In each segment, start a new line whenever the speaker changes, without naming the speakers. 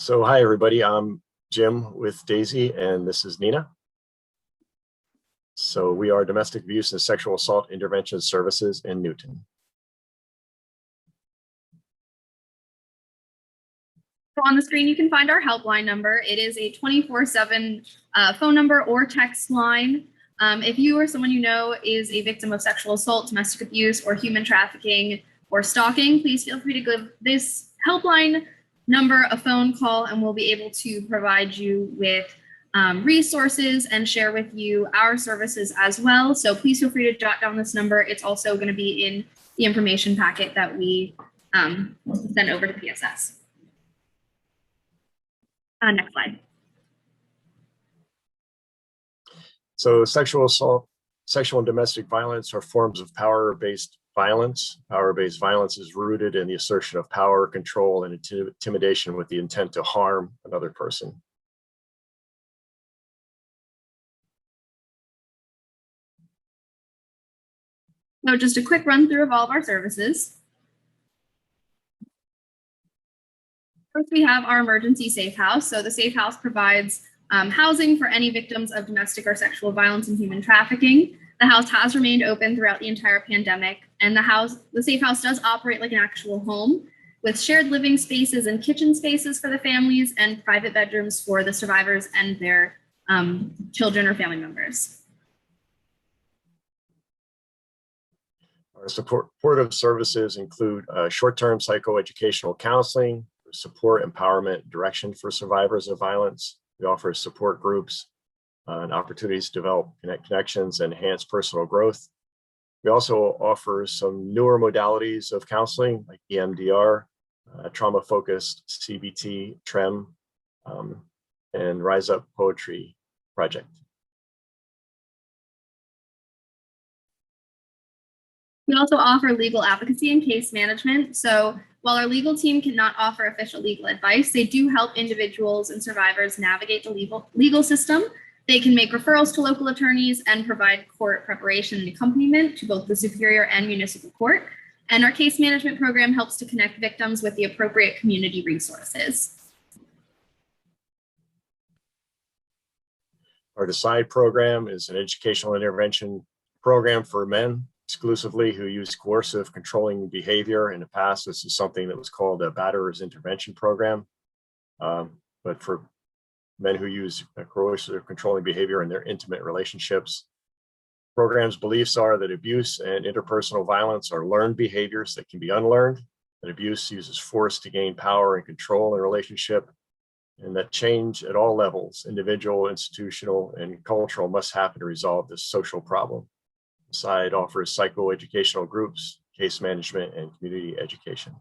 So hi everybody, I'm Jim with DASI and this is Nina. So we are domestic abuse and sexual assault intervention services in Newton.
So on the screen, you can find our helpline number. It is a 24/7 phone number or text line. If you or someone you know is a victim of sexual assault, domestic abuse, or human trafficking or stalking, please feel free to give this helpline number a phone call and we'll be able to provide you with resources and share with you our services as well. So please feel free to jot down this number. It's also going to be in the information packet that we send over to PSS. Next slide.
So sexual assault, sexual and domestic violence are forms of power-based violence. Power-based violence is rooted in the assertion of power, control, and intimidation with the intent to harm another person.
So just a quick run through of all of our services. First, we have our emergency safe house. So the safe house provides housing for any victims of domestic or sexual violence and human trafficking. The house has remained open throughout the entire pandemic, and the safe house does operate like an actual home with shared living spaces and kitchen spaces for the families and private bedrooms for the survivors and their children or family members.
Our supportive services include short-term psychoeducational counseling, support, empowerment, direction for survivors of violence. We offer support groups and opportunities to develop connections and enhance personal growth. We also offer some newer modalities of counseling like EMDR, trauma-focused CBT, TREM, and Rise Up Poetry Project.
We also offer legal advocacy and case management. So while our legal team cannot offer official legal advice, they do help individuals and survivors navigate the legal system. They can make referrals to local attorneys and provide court preparation and accompaniment to both the Superior and Municipal Court. And our case management program helps to connect victims with the appropriate community resources.
Our DASI program is an educational intervention program for men exclusively who use coercive controlling behavior. In the past, this is something that was called a batterer's intervention program. But for men who use coercive controlling behavior in their intimate relationships, program's beliefs are that abuse and interpersonal violence are learned behaviors that can be unlearned, that abuse uses force to gain power and control in a relationship, and that change at all levels, individual, institutional, and cultural, must happen to resolve this social problem. The side offers psychoeducational groups, case management, and community education.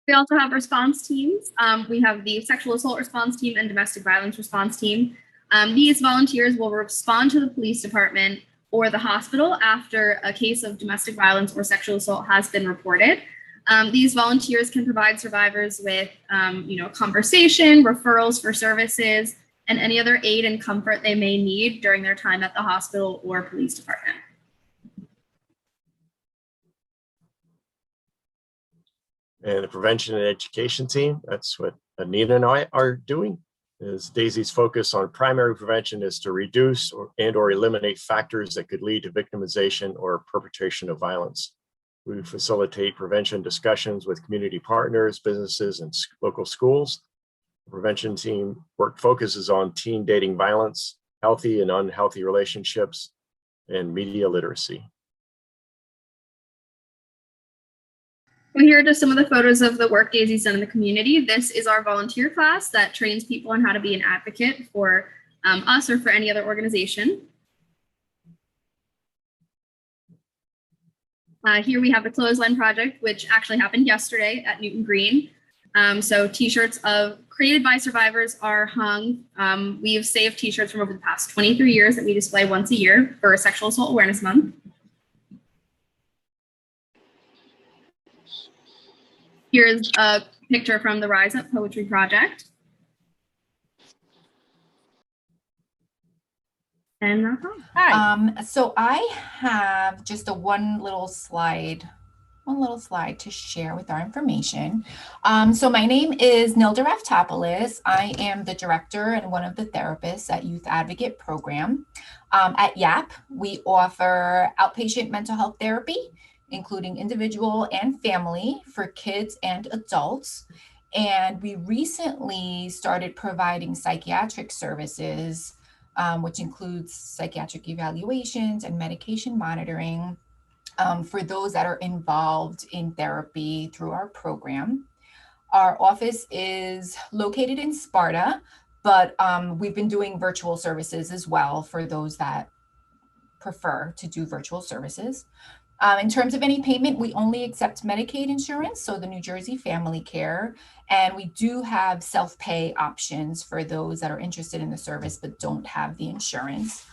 We also have response teams. We have the sexual assault response team and domestic violence response team. These volunteers will respond to the police department or the hospital after a case of domestic violence or sexual assault has been reported. These volunteers can provide survivors with conversation, referrals for services, and any other aid and comfort they may need during their time at the hospital or police department.
And the prevention and education team, that's what Anita and I are doing, is DASI's focus on primary prevention is to reduce or eliminate factors that could lead to victimization or perpetration of violence. We facilitate prevention discussions with community partners, businesses, and local schools. The prevention team work focuses on teen dating violence, healthy and unhealthy relationships, and media literacy.
Well, here are just some of the photos of the work DASI's done in the community. This is our volunteer class that trains people on how to be an advocate for us or for any other organization. Here we have the Clothesline Project, which actually happened yesterday at Newton Green. So t-shirts created by survivors are hung. We have saved t-shirts from over the past 23 years that we display once a year for Sexual Assault Awareness Month. Here's a picture from the Rise Up Poetry Project. And that's all.
So I have just one little slide one little slide to share with our information. So my name is Nilda Raftopoulos. I am the director and one of the therapists at Youth Advocate Program. At YAP, we offer outpatient mental health therapy, including individual and family for kids and adults. And we recently started providing psychiatric services, which includes psychiatric evaluations and medication monitoring for those that are involved in therapy through our program. Our office is located in Sparta, but we've been doing virtual services as well for those that prefer to do virtual services. In terms of any payment, we only accept Medicaid insurance, so the New Jersey Family Care, and we do have self-pay options for those that are interested in the service but don't have the insurance.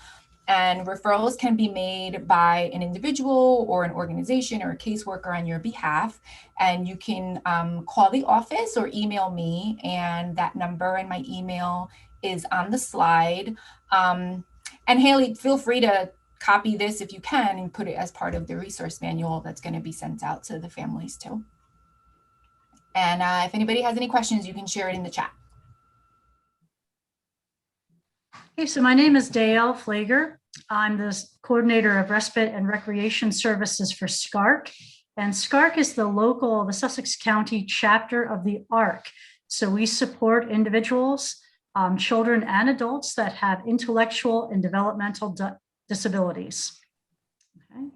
And referrals can be made by an individual or an organization or a caseworker on your behalf. And you can call the office or email me, and that number and my email is on the slide. And Haley, feel free to copy this if you can and put it as part of the resource manual that's going to be sent out to the families too. And if anybody has any questions, you can share it in the chat.
Okay, so my name is Dale Flager. I'm the coordinator of respite and recreation services for SCARC. And SCARC is the Sussex County chapter of the ARC. So we support individuals, children and adults that have intellectual and developmental disabilities. Okay.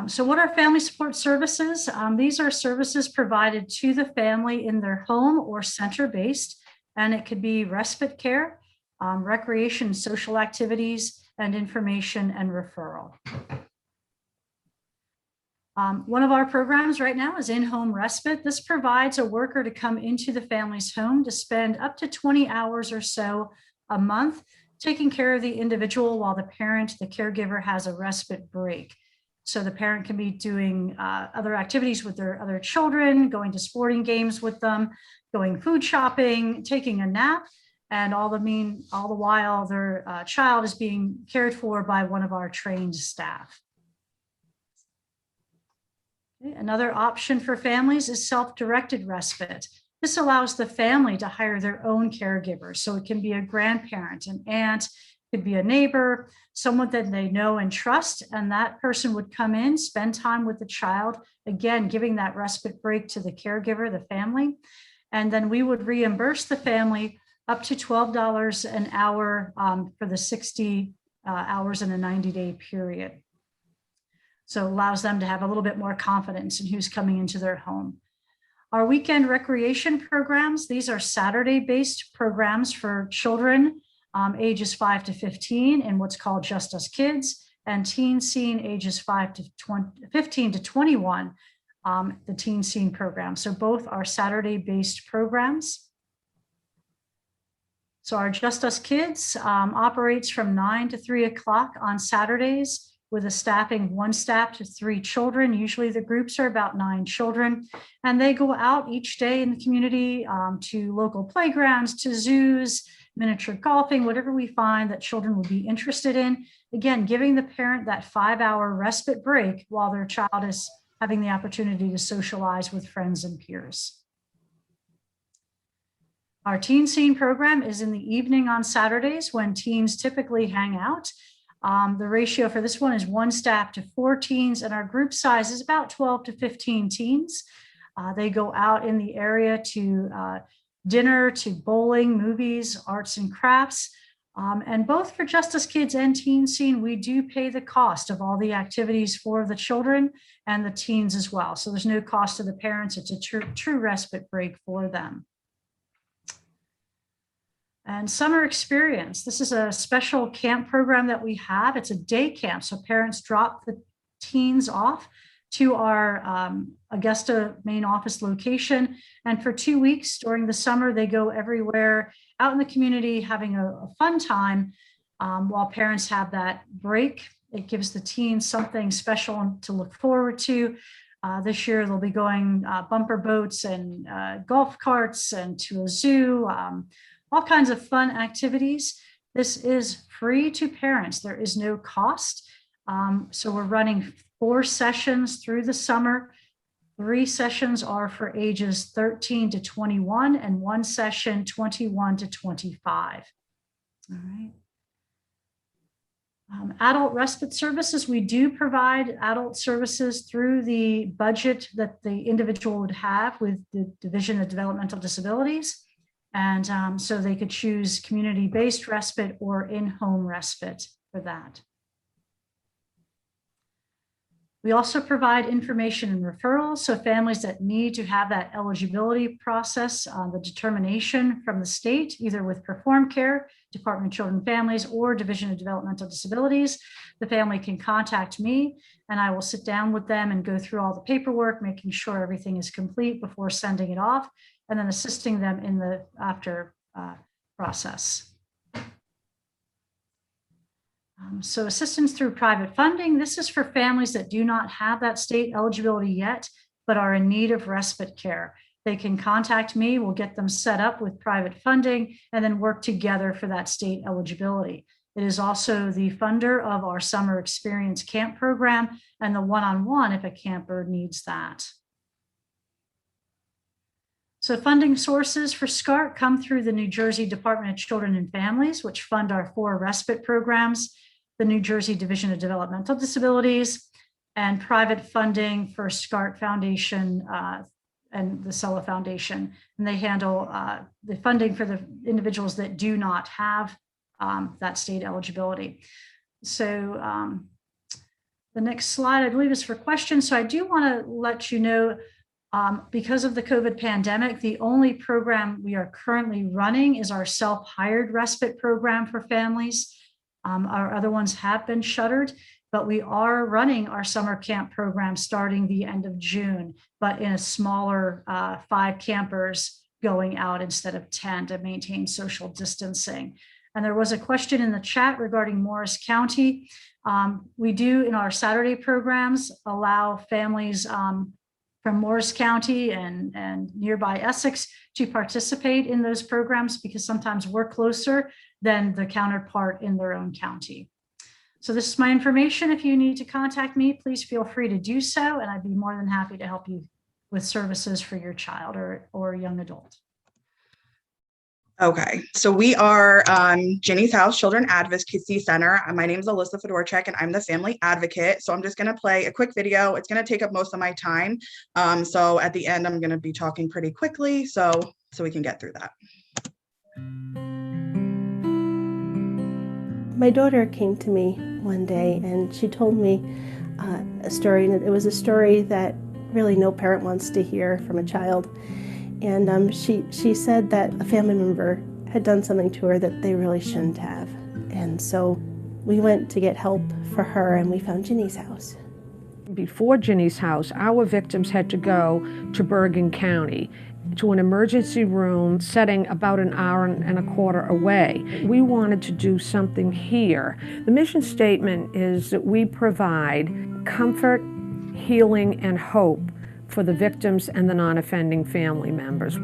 So what are family support services? These are services provided to the family in their home or center-based, and it could be respite care, recreation, social activities, and information and referral. One of our programs right now is in-home respite. This provides a worker to come into the family's home to spend up to 20 hours or so a month taking care of the individual while the parent, the caregiver, has a respite break. So the parent can be doing other activities with their other children, going to sporting games with them, going food shopping, taking a nap, and all the while their child is being cared for by one of our trained staff. Okay. Another option for families is self-directed respite. This allows the family to hire their own caregiver. So it can be a grandparent, an aunt, it could be a neighbor, someone that they know and trust, and that person would come in, spend time with the child, again, giving that respite break to the caregiver, the family, and then we would reimburse the family up to $12 an hour for the 60 hours in a 90-day period. So it allows them to have a little bit more confidence in who's coming into their home. Our weekend recreation programs, these are Saturday-based programs for children ages 5 to 15 in what's called Just Us Kids, and teen scene ages 15 to 21, the teen scene program. So both are Saturday-based programs. So our Just Us Kids operates from 9 to 3 o'clock on Saturdays, with a staffing 1 staff to 3 children. Usually the groups are about 9 children, and they go out each day in the community to local playgrounds, to zoos, miniature golfing, whatever we find that children would be interested in. Again, giving the parent that 5-hour respite break while their child is having the opportunity to socialize with friends and peers. Our teen scene program is in the evening on Saturdays when teens typically hang out. The ratio for this one is 1 staff to 4 teens, and our group size is about 12 to 15 teens. They go out in the area to dinner, to bowling, movies, arts and crafts. And both for Just Us Kids and Teen Scene, we do pay the cost of all the activities for the children and the teens as well. So there's no cost to the parents. It's a true respite break for them. And summer experience. This is a special camp program that we have. It's a day camp. So parents drop the teens off to our Augusta main office location. And for 2 weeks during the summer, they go everywhere out in the community having a fun time while parents have that break. It gives the teens something special to look forward to. This year, they'll be going bumper boats and golf carts and to a zoo, all kinds of fun activities. This is free to parents. There is no cost. So we're running 4 sessions through the summer. 3 sessions are for ages 13 to 21 and 1 session 21 to 25. All right. Adult respite services, we do provide adult services through the budget that the individual would have with the Division of Developmental Disabilities. And so they could choose community-based respite or in-home respite for that. We also provide information and referrals. So families that need to have that eligibility process, the determination from the state, either with Perform Care, Department of Children and Families, or Division of Developmental Disabilities, the family can contact me and I will sit down with them and go through all the paperwork, making sure everything is complete before sending it off, and then assisting them in the after process. So assistance through private funding. This is for families that do not have that state eligibility yet, but are in need of respite care. They can contact me, we'll get them set up with private funding and then work together for that state eligibility. It is also the funder of our summer experience camp program and the one-on-one if a camper needs that. So funding sources for SCART come through the New Jersey Department of Children and Families, which fund our 4 respite programs, the New Jersey Division of Developmental Disabilities, and private funding for SCART Foundation and the Sella Foundation. And they handle the funding for the individuals that do not have that state eligibility. So the next slide, I believe, is for questions. So I do want to let you know, because of the COVID pandemic, the only program we are currently running is our self-hired respite program for families. Our other ones have been shuttered, but we are running our summer camp program starting the end of June, but in a smaller 5 campers going out instead of 10 to maintain social distancing. And there was a question in the chat regarding Morris County. We do in our Saturday programs allow families from Morris County and nearby Essex to participate in those programs because sometimes we're closer than the counterpart in their own county. So this is my information. If you need to contact me, please feel free to do so, and I'd be more than happy to help you with services for your child or young adult.
Okay, so we are Ginny's House Children Advocacy Center. My name is Alyssa Fedorchak and I'm the family advocate. So I'm just going to play a quick video. It's going to take up most of my time. So at the end, I'm going to be talking pretty quickly so we can get through that.
My daughter came to me one day and she told me a story, and it was a story that really no parent wants to hear from a child. And she said that a family member had done something to her that they really shouldn't have. And so we went to get help for her and we found Ginny's house.
Before Ginny's house, our victims had to go to Bergen County to an emergency room setting about an hour and a quarter away. We wanted to do something here. The mission statement is that we provide comfort, healing, and hope for the victims and the non-offending family members.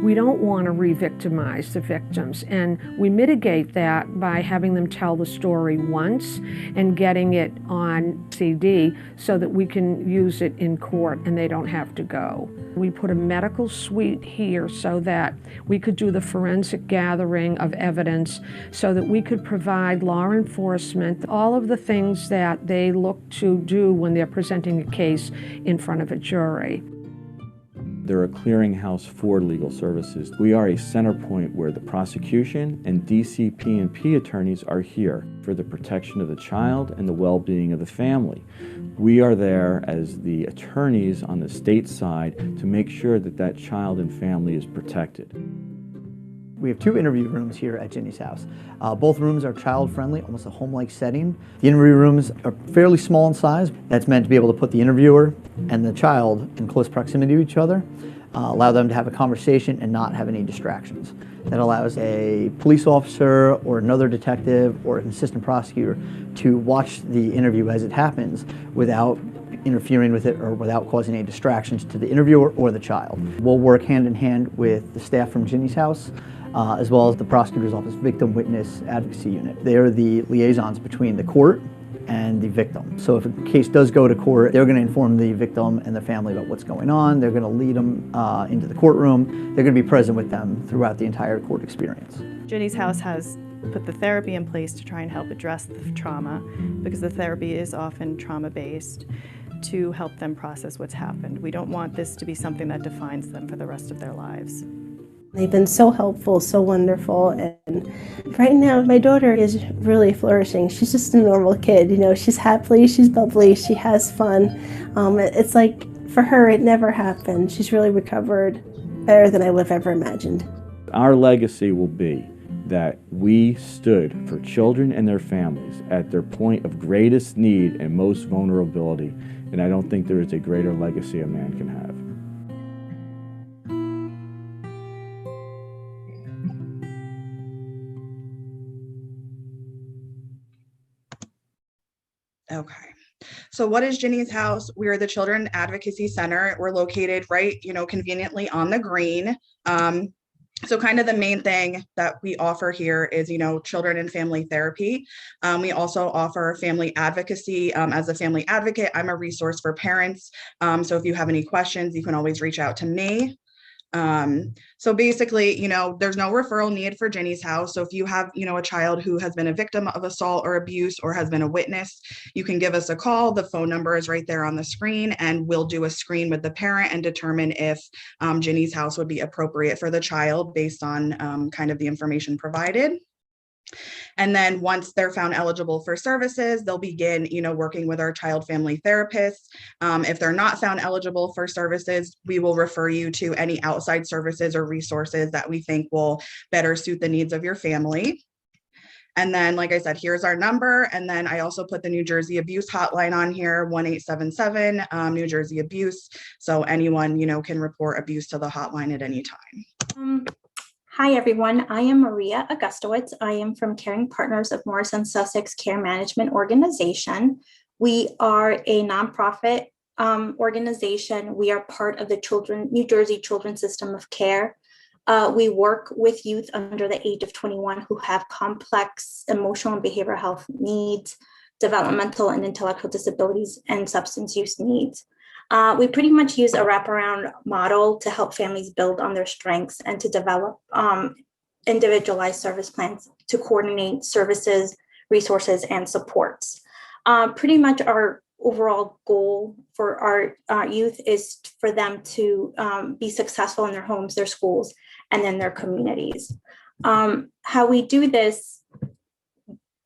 We don't want to re-victimize the victims, and we mitigate that by having them tell the story once and getting it on CD so that we can use it in court and they don't have to go. We put a medical suite here so that we could do the forensic gathering of evidence so that we could provide law enforcement all of the things that they look to do when they're presenting a case in front of a jury.
They're a clearinghouse for legal services. We are a center point where the prosecution and DCP&P attorneys are here for the protection of the child and the well-being of the family. We are there as the attorneys on the state side to make sure that that child and family is protected.
We have 2 interview rooms here at Ginny's house. Both rooms are child-friendly, almost a home-like setting. The interview rooms are fairly small in size. That's meant to be able to put the interviewer and the child in close proximity to each other, allow them to have a conversation and not have any distractions. That allows a police officer or another detective or an assistant prosecutor to watch the interview as it happens without interfering with it or without causing any distractions to the interviewer or the child. We'll work hand in hand with the staff from Ginny's house, as well as the prosecutor's office victim witness advocacy unit. They are the liaisons between the court and the victim. So if a case does go to court, they're going to inform the victim and the family about what's going on. They're going to lead them into the courtroom. They're going to be present with them throughout the entire court experience.
Ginny's House has put the therapy in place to try and help address the trauma, because the therapy is often trauma-based, to help them process what's happened. We don't want this to be something that defines them for the rest of their lives.
They've been so helpful, so wonderful, and right now my daughter is really flourishing. She's just a normal kid, you know, she's happy, she's bubbly, she has fun. It's like, for her, it never happened. She's really recovered better than I would have ever imagined.
Our legacy will be that we stood for children and their families at their point of greatest need and most vulnerability, and I don't think there is a greater legacy a man can have.
Okay. So what is Ginny's House? We are the Children Advocacy Center. We're located right, conveniently on the green. So kind of the main thing that we offer here is, children and family therapy. We also offer family advocacy. As a family advocate, I'm a resource for parents. So if you have any questions, you can always reach out to me. So basically, there's no referral needed for Ginny's House. So if you have, a child who has been a victim of assault or abuse or has been a witness, you can give us a call. The phone number is right there on the screen, and we'll do a screen with the parent and determine if Ginny's House would be appropriate for the child based on kind of the information provided. And then once they're found eligible for services, they'll begin, working with our child family therapists. If they're not found eligible for services, we will refer you to any outside services or resources that we think will better suit the needs of your family. And then, like I said, here's our number. And then I also put the New Jersey Abuse Hotline on here, 1-877 New Jersey Abuse. So anyone, can report abuse to the hotline at any time.
Hi, everyone. I am Maria Augustowitz. I am from Caring Partners of Morris and Sussex Care Management Organization. We are a nonprofit organization. We are part of the New Jersey Children's System of Care. We work with youth under the age of 21 who have complex emotional and behavioral health needs, developmental and intellectual disabilities, and substance use needs. We pretty much use a wraparound model to help families build on their strengths and to develop individualized service plans to coordinate services, resources, and supports. Pretty much our overall goal for our youth is for them to be successful in their homes, their schools, and in their communities. How we do this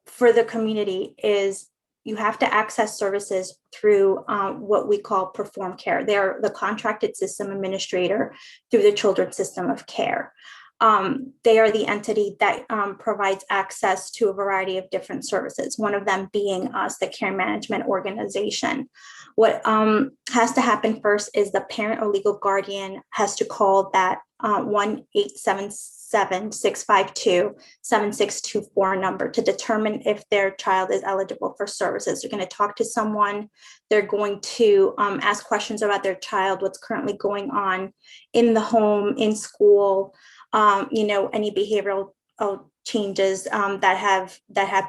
for the community is you have to access services through what we call Perform Care. They're the contracted system administrator through the Children's System of Care. They are the entity that provides access to a variety of different services, one of them being us, the Care Management Organization. What has to happen first is the parent or legal guardian has to call that 1-877-652-7624 number to determine if their child is eligible for services. They're going to talk to someone. They're going to ask questions about their child, what's currently going on in the home, in school, any behavioral changes that have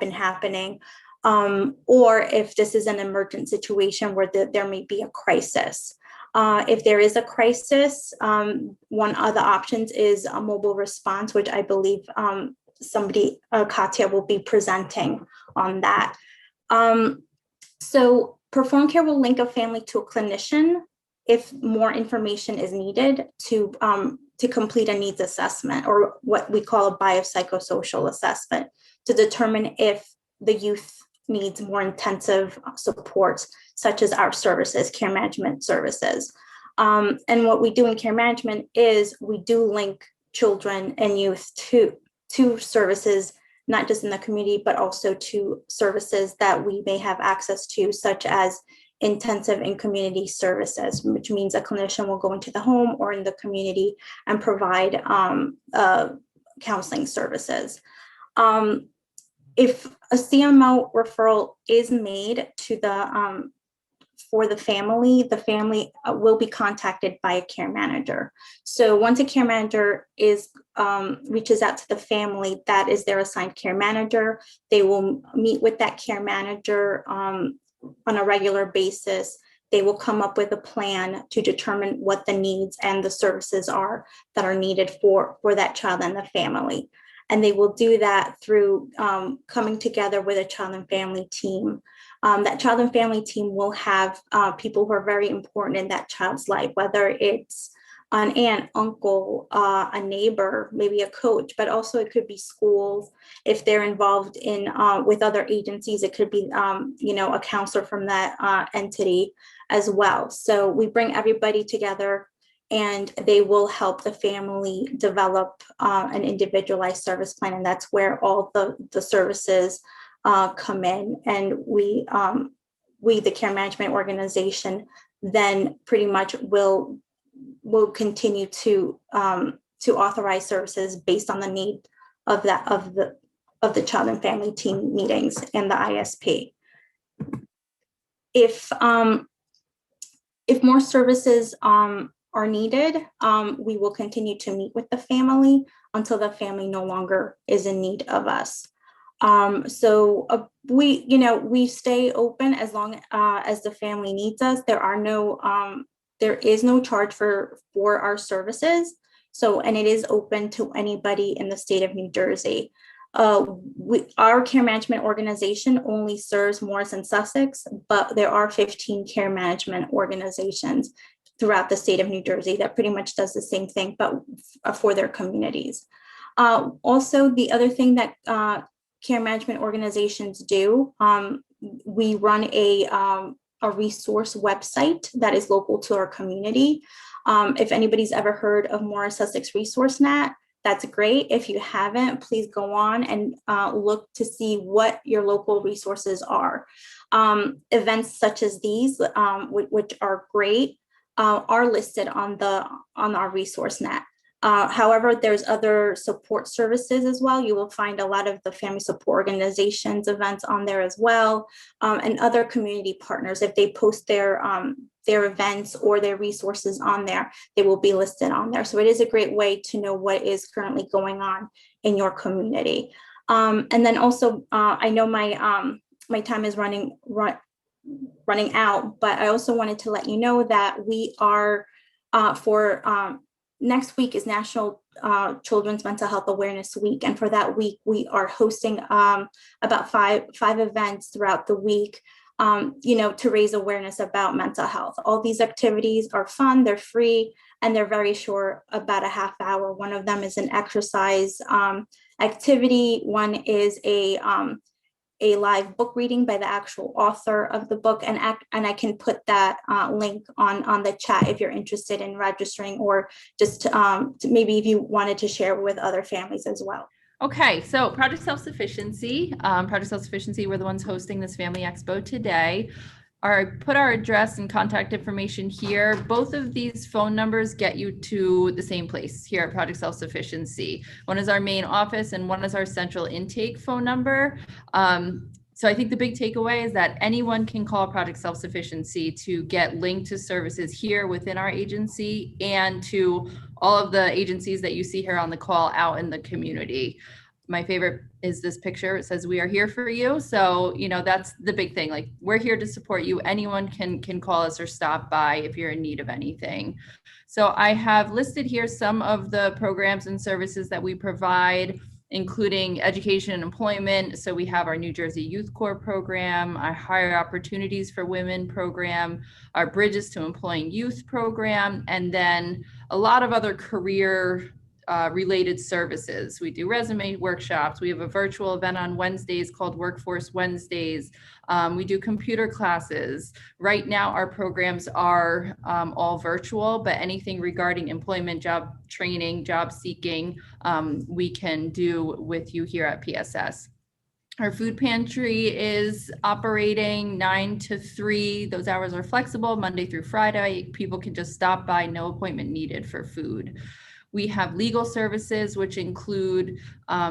been happening, or if this is an emergent situation where there may be a crisis. If there is a crisis, one of the options is a mobile response, which I believe Katya will be presenting on that. So Perform Care will link a family to a clinician if more information is needed to complete a needs assessment, or what we call a biopsychosocial assessment, to determine if the youth needs more intensive supports, such as our services, care management services. And what we do in care management is we do link children and youth to services, not just in the community, but also to services that we may have access to, such as intensive and community services, which means a clinician will go into the home or in the community and provide counseling services. If a CMO referral is made to the for the family will be contacted by a care manager. So once a care manager reaches out to the family, that is their assigned care manager. They will meet with that care manager on a regular basis. They will come up with a plan to determine what the needs and the services are that are needed for that child and the family. And they will do that through coming together with a child and family team. That child and family team will have people who are very important in that child's life, whether it's an aunt, uncle, a neighbor, maybe a coach, but also it could be schools. If they're involved in with other agencies, it could be a counselor from that entity as well. So we bring everybody together, and they will help the family develop an individualized service plan, and that's where all the services come in. And we, the care management organization, then pretty much will continue to authorize services based on the need of the child and family team meetings and the ISP. If more services are needed, we will continue to meet with the family until the family no longer is in need of us. We stay open as long as the family needs us. There is no charge for our services. And it is open to anybody in the state of New Jersey. Our care management organization only serves Morris and Sussex, but there are 15 care management organizations throughout the state of New Jersey that pretty much does the same thing, but for their communities. Also, the other thing that care management organizations do, we run a resource website that is local to our community. If anybody's ever heard of Morris Sussex Resource Net, that's great. If you haven't, please go on and look to see what your local resources are. Events such as these, which are great, are listed on our resource net. However, there's other support services as well. You will find a lot of the family support organizations events on there as well, and other community partners. If they post their events or their resources on there, they will be listed on there. So it is a great way to know what is currently going on in your community. And then also, I know my time is running out, but I also wanted to let you know that we are next week is National Children's Mental Health Awareness Week. And for that week, we are hosting about five events throughout the week, to raise awareness about mental health. All these activities are fun, they're free, and they're very short, about a half hour. One of them is an exercise activity. One is a live book reading by the actual author of the book, and I can put that link on the chat if you're interested in registering, or just maybe if you wanted to share with other families as well.
Okay, so Project Self-Sufficiency, we're the ones hosting this Family Expo today. Put our address and contact information here. Both of these phone numbers get you to the same place here at Project Self-Sufficiency. One is our main office and one is our central intake phone number. So I think the big takeaway is that anyone can call Project Self-Sufficiency to get linked to services here within our agency and to all of the agencies that you see here on the call out in the community. My favorite is this picture. It says, "We are here for you." So, that's the big thing. Like, we're here to support you. Anyone can call us or stop by if you're in need of anything. So I have listed here some of the programs and services that we provide, including education and employment. So we have our New Jersey Youth Corps program, our Higher Opportunities for Women program, our Bridges to Employing Youth program, and then a lot of other career related services. We do resume workshops. We have a virtual event on Wednesdays called Workforce Wednesdays. We do computer classes. Right now, our programs are all virtual, but anything regarding employment, job training, job seeking, we can do with you here at PSS. Our food pantry is operating 9 to 3. Those hours are flexible, Monday through Friday. People can just stop by, no appointment needed for food. We have legal services, which include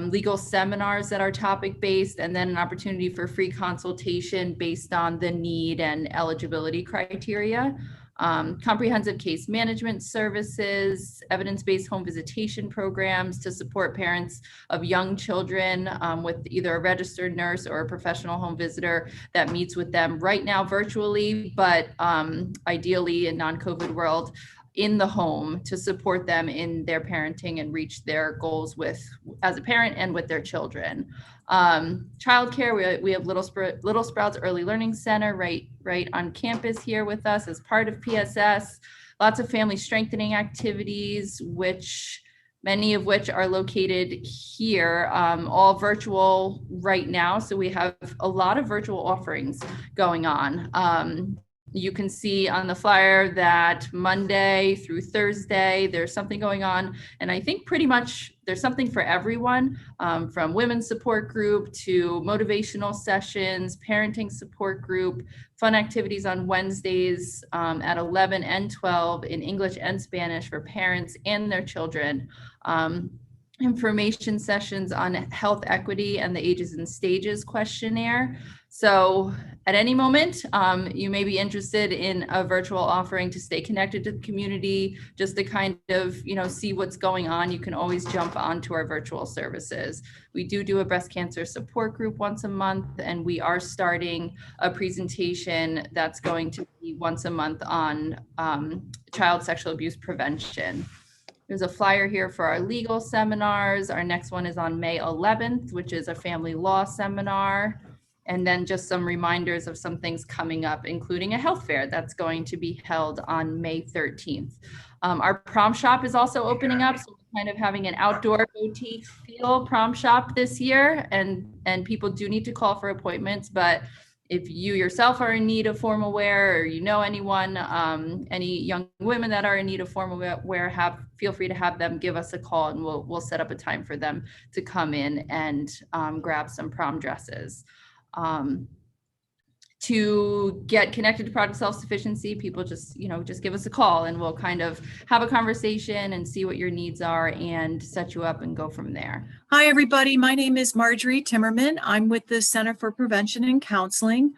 legal seminars that are topic-based, and then an opportunity for free consultation based on the need and eligibility criteria. Comprehensive case management services, evidence-based home visitation programs to support parents of young children with either a registered nurse or a professional home visitor that meets with them right now virtually, but ideally in non-COVID world, in the home to support them in their parenting and reach their goals with as a parent and with their children. Childcare, we have Little Sprouts Early Learning Center right on campus here with us as part of PSS. Lots of family strengthening activities, many of which are located here, all virtual right now. So we have a lot of virtual offerings going on. You can see on the flyer that Monday through Thursday, there's something going on. And I think pretty much there's something for everyone, from women's support group to motivational sessions, parenting support group, fun activities on Wednesdays at 11 and 12 in English and Spanish for parents and their children. Information sessions on health equity and the ages and stages questionnaire. So at any moment, you may be interested in a virtual offering to stay connected to the community, just to kind of, see what's going on. You can always jump onto our virtual services. We do a breast cancer support group once a month, and we are starting a presentation that's going to be once a month on child sexual abuse prevention. There's a flyer here for our legal seminars. Our next one is on May 11th, which is a family law seminar. And then just some reminders of some things coming up, including a health fair that's going to be held on May 13th. Our prom shop is also opening up. So we're kind of having an outdoor boutique feel prom shop this year. And people do need to call for appointments, but if you yourself are in need of formal wear, or you know anyone, any young women that are in need of formal wear, feel free to have them give us a call, and we'll set up a time for them to come in and grab some prom dresses. To get connected to Project Self-Sufficiency, people just give us a call, and we'll kind of have a conversation and see what your needs are and set you up and go from there.
Hi, everybody. My name is Marjorie Timmerman. I'm with the Center for Prevention and Counseling.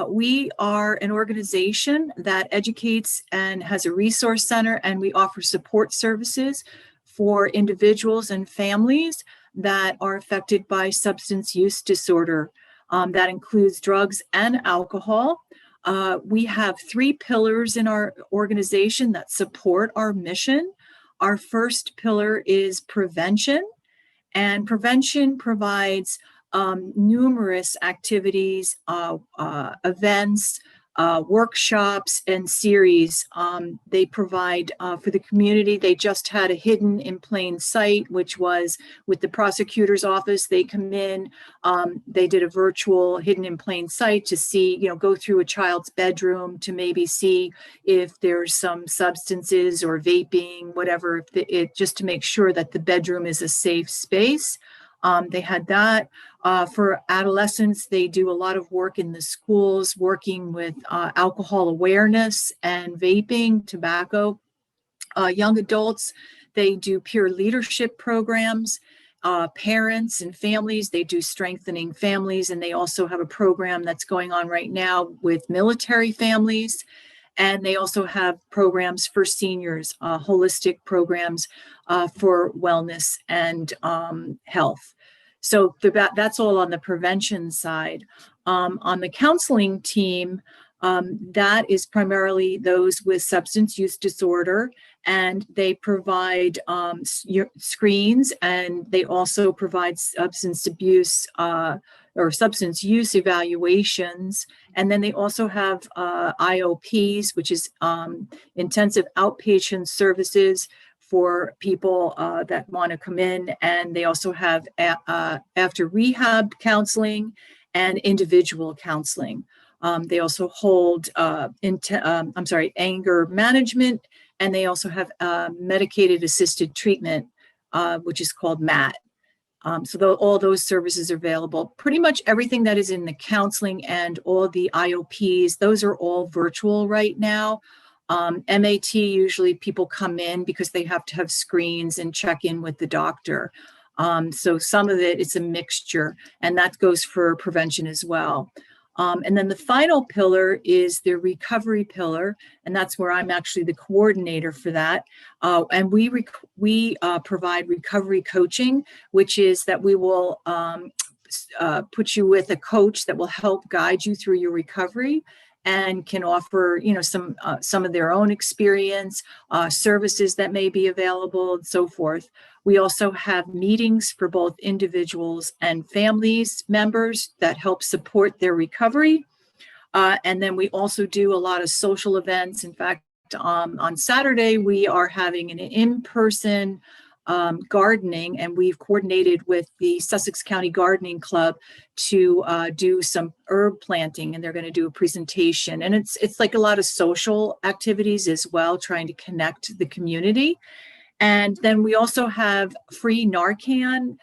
We are an organization that educates and has a resource center, and we offer support services for individuals and families that are affected by substance use disorder. That includes drugs and alcohol. We have 3 pillars in our organization that support our mission. Our first pillar is prevention, and prevention provides numerous activities, events, workshops, and series. They provide for the community. They just had a hidden in plain sight, which was with the prosecutor's office. They come in, they did a virtual hidden in plain sight to see, go through a child's bedroom to maybe see if there's some substances or vaping, whatever, just to make sure that the bedroom is a safe space. They had that. For adolescents, they do a lot of work in the schools, working with alcohol awareness and vaping, tobacco. Young adults, they do peer leadership programs. Parents and families, they do strengthening families, and they also have a program that's going on right now with military families. And they also have programs for seniors, holistic programs for wellness and health. So that's all on the prevention side. On the counseling team, that is primarily those with substance use disorder, and they provide screens, and they also provide substance abuse or substance use evaluations. And then they also have IOPs, which is intensive outpatient services for people that want to come in. And they also have after rehab counseling and individual counseling. They also hold anger management, and they also have medicated assisted treatment, which is called MAT. So all those services are available. Pretty much everything that is in the counseling and all the IOPs, those are all virtual right now. MAT, usually people come in because they have to have screens and check in with the doctor. So some of it is a mixture, and that goes for prevention as well. And then the final pillar is the recovery pillar, and that's where I'm actually the coordinator for that. And we provide recovery coaching, which is that we will put you with a coach that will help guide you through your recovery and can offer, some of their own experience, services that may be available, and so forth. We also have meetings for both individuals and families members that help support their recovery. And then we also do a lot of social events. In fact, on Saturday, we are having an in-person gardening, and we've coordinated with the Sussex County Gardening Club to do some herb planting, and they're going to do a presentation. And it's like a lot of social activities as well, trying to connect the community. And then we also have free Narcan.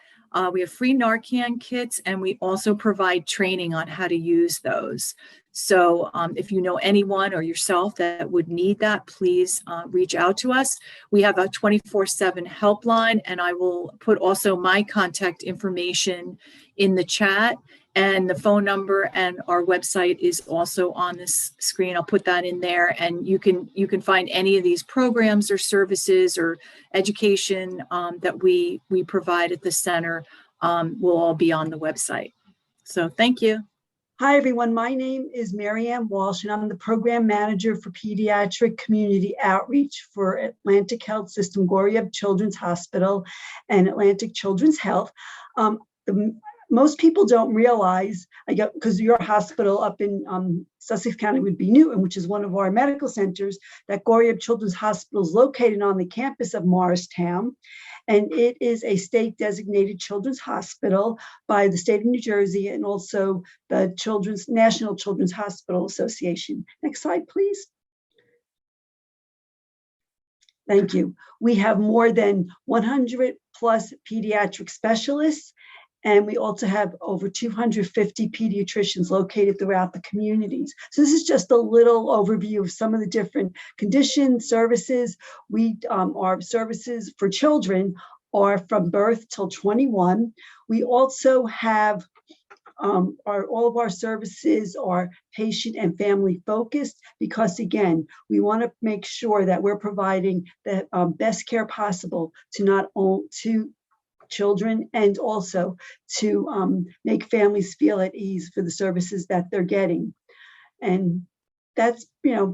We have free Narcan kits, and we also provide training on how to use those. So if you know anyone or yourself that would need that, please reach out to us. We have a 24/7 helpline, and I will put also my contact information in the chat, and the phone number and our website is also on this screen. I'll put that in there, and you can find any of these programs or services or education that we provide at the center will all be on the website. So thank you.
Hi, everyone. My name is Marianne Walsh, and I'm the Program Manager for Pediatric Community Outreach for Atlantic Health System, Goriab Children's Hospital, and Atlantic Children's Health. Most people don't realize, because your hospital up in Sussex County would be Newton, which is one of our medical centers, that Goriab Children's Hospital is located on the campus of Morristown. And it is a state designated children's hospital by the state of New Jersey and also the National Children's Hospital Association. Next slide, please. Thank you. We have more than 100 plus pediatric specialists, and we also have over 250 pediatricians located throughout the communities. So this is just a little overview of some of the different conditions, services. Our services for children are from birth till 21. We also have all of our services are patient and family focused, because again, we want to make sure that we're providing the best care possible to not only to children, and also to make families feel at ease for the services that they're getting. And that's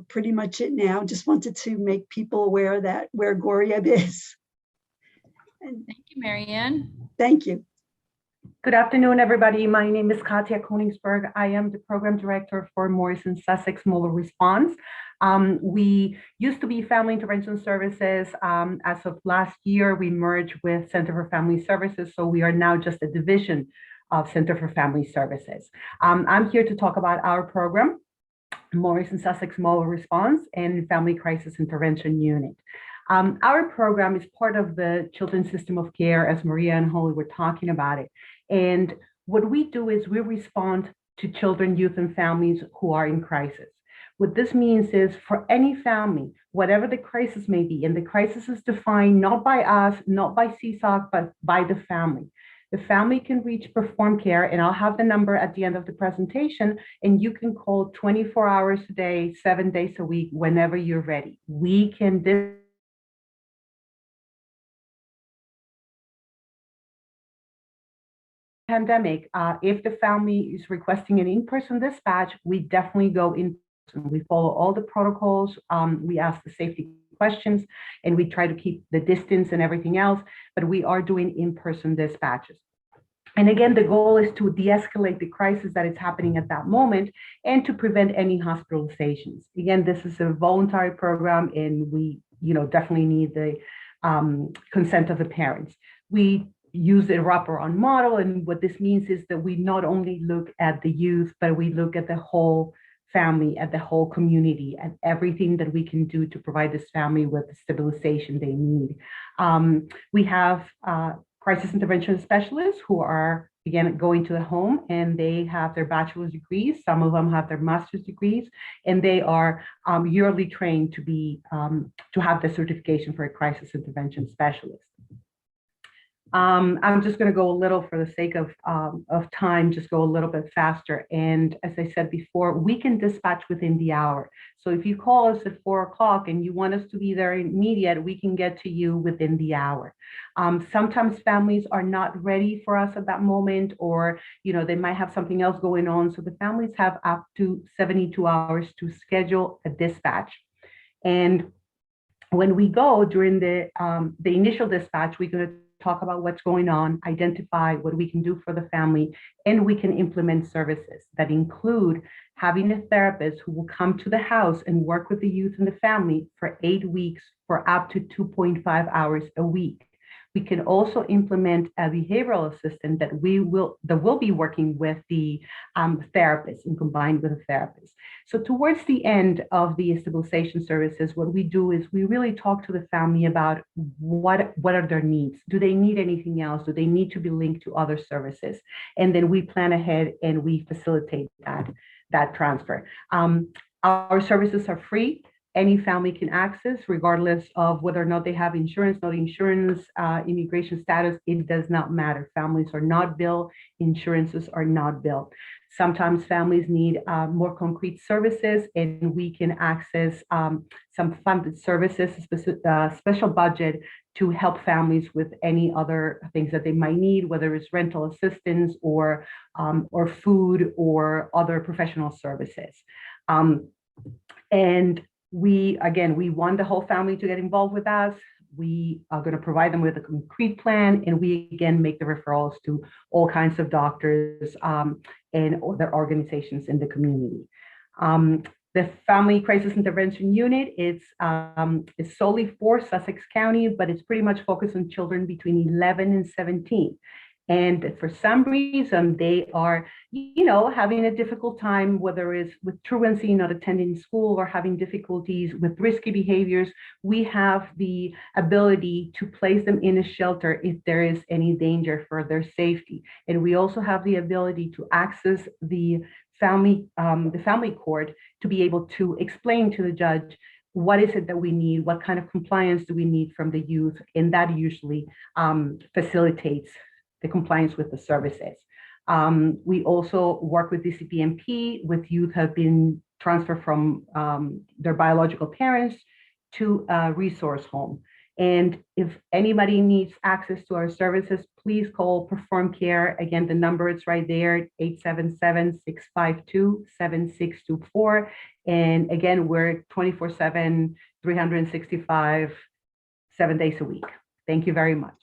pretty much it now. Just wanted to make people aware that where Goriab is. And
thank you, Marianne.
Thank you.
Good afternoon, everybody. My name is Katya Koningsberg. I am the program director for Morrison Sussex Mobile Response. We used to be Family Intervention Services. As of last year, we merged with Center for Family Services, so we are now just a division of Center for Family Services. I'm here to talk about our program, Morrison Sussex Mobile Response and Family Crisis Intervention Unit. Our program is part of the Children's System of Care, as Maria and Holly were talking about it. And what we do is we respond to children, youth, and families who are in crisis. What this means is for any family, whatever the crisis may be, and the crisis is defined not by us, not by CSOC, but by the family. The family can reach Perform Care, and I'll have the number at the end of the presentation, and you can call 24 hours a day, 7 days a week, whenever you're ready. We can pandemic, if the family is requesting an in-person dispatch, we definitely go in person. We follow all the protocols. We ask the safety questions, and we try to keep the distance and everything else, but we are doing in-person dispatches. And again, the goal is to de-escalate the crisis that is happening at that moment and to prevent any hospitalizations. Again, this is a voluntary program, and we definitely need the consent of the parents. We use the wraparound model, and what this means is that we not only look at the youth, but we look at the whole family, at the whole community, at everything that we can do to provide this family with the stabilization they need. We have crisis intervention specialists who are again, go into the home, and they have their bachelor's degrees. Some of them have their master's degrees, and they are yearly trained to have the certification for a crisis intervention specialist. I'm just going to go a little, for the sake of time, just go a little bit faster. And as I said before, we can dispatch within the hour. So if you call us at 4 o'clock and you want us to be there immediate, we can get to you within the hour. Sometimes families are not ready for us at that moment, or they might have something else going on. So the families have up to 72 hours to schedule a dispatch. And when we go during the initial dispatch, we're going to talk about what's going on, identify what we can do for the family, and we can implement services that include having a therapist who will come to the house and work with the youth and the family for 8 weeks for up to 2.5 hours a week. We can also implement a behavioral assistant that will be working with the therapist and combined with a therapist. So towards the end of the stabilization services, what we do is we really talk to the family about what are their needs. Do they need anything else? Do they need to be linked to other services? And then we plan ahead and we facilitate that transfer. Our services are free. Any family can access, regardless of whether or not they have insurance, not insurance, immigration status. It does not matter. Families are not billed, insurances are not billed. Sometimes families need more concrete services, and we can access some funded services, special budget to help families with any other things that they might need, whether it's rental assistance or food or other professional services. And we want the whole family to get involved with us. We are going to provide them with a concrete plan, and we again make the referrals to all kinds of doctors and other organizations in the community. The Family Crisis Intervention Unit is solely for Sussex County, but it's pretty much focused on children between 11 and 17. And for some reason, they are, having a difficult time, whether it's with truancy, not attending school, or having difficulties with risky behaviors. We have the ability to place them in a shelter if there is any danger for their safety. And we also have the ability to access the family court to be able to explain to the judge what is it that we need, what kind of compliance do we need from the youth, and that usually facilitates the compliance with the services. We also work with DCPNP with youth who have been transferred from their biological parents to a resource home. And if anybody needs access to our services, please call Perform Care. Again, the number is right there, 877-652-7624. And again, we're 24/7, 365, 7 days a week. Thank you very much.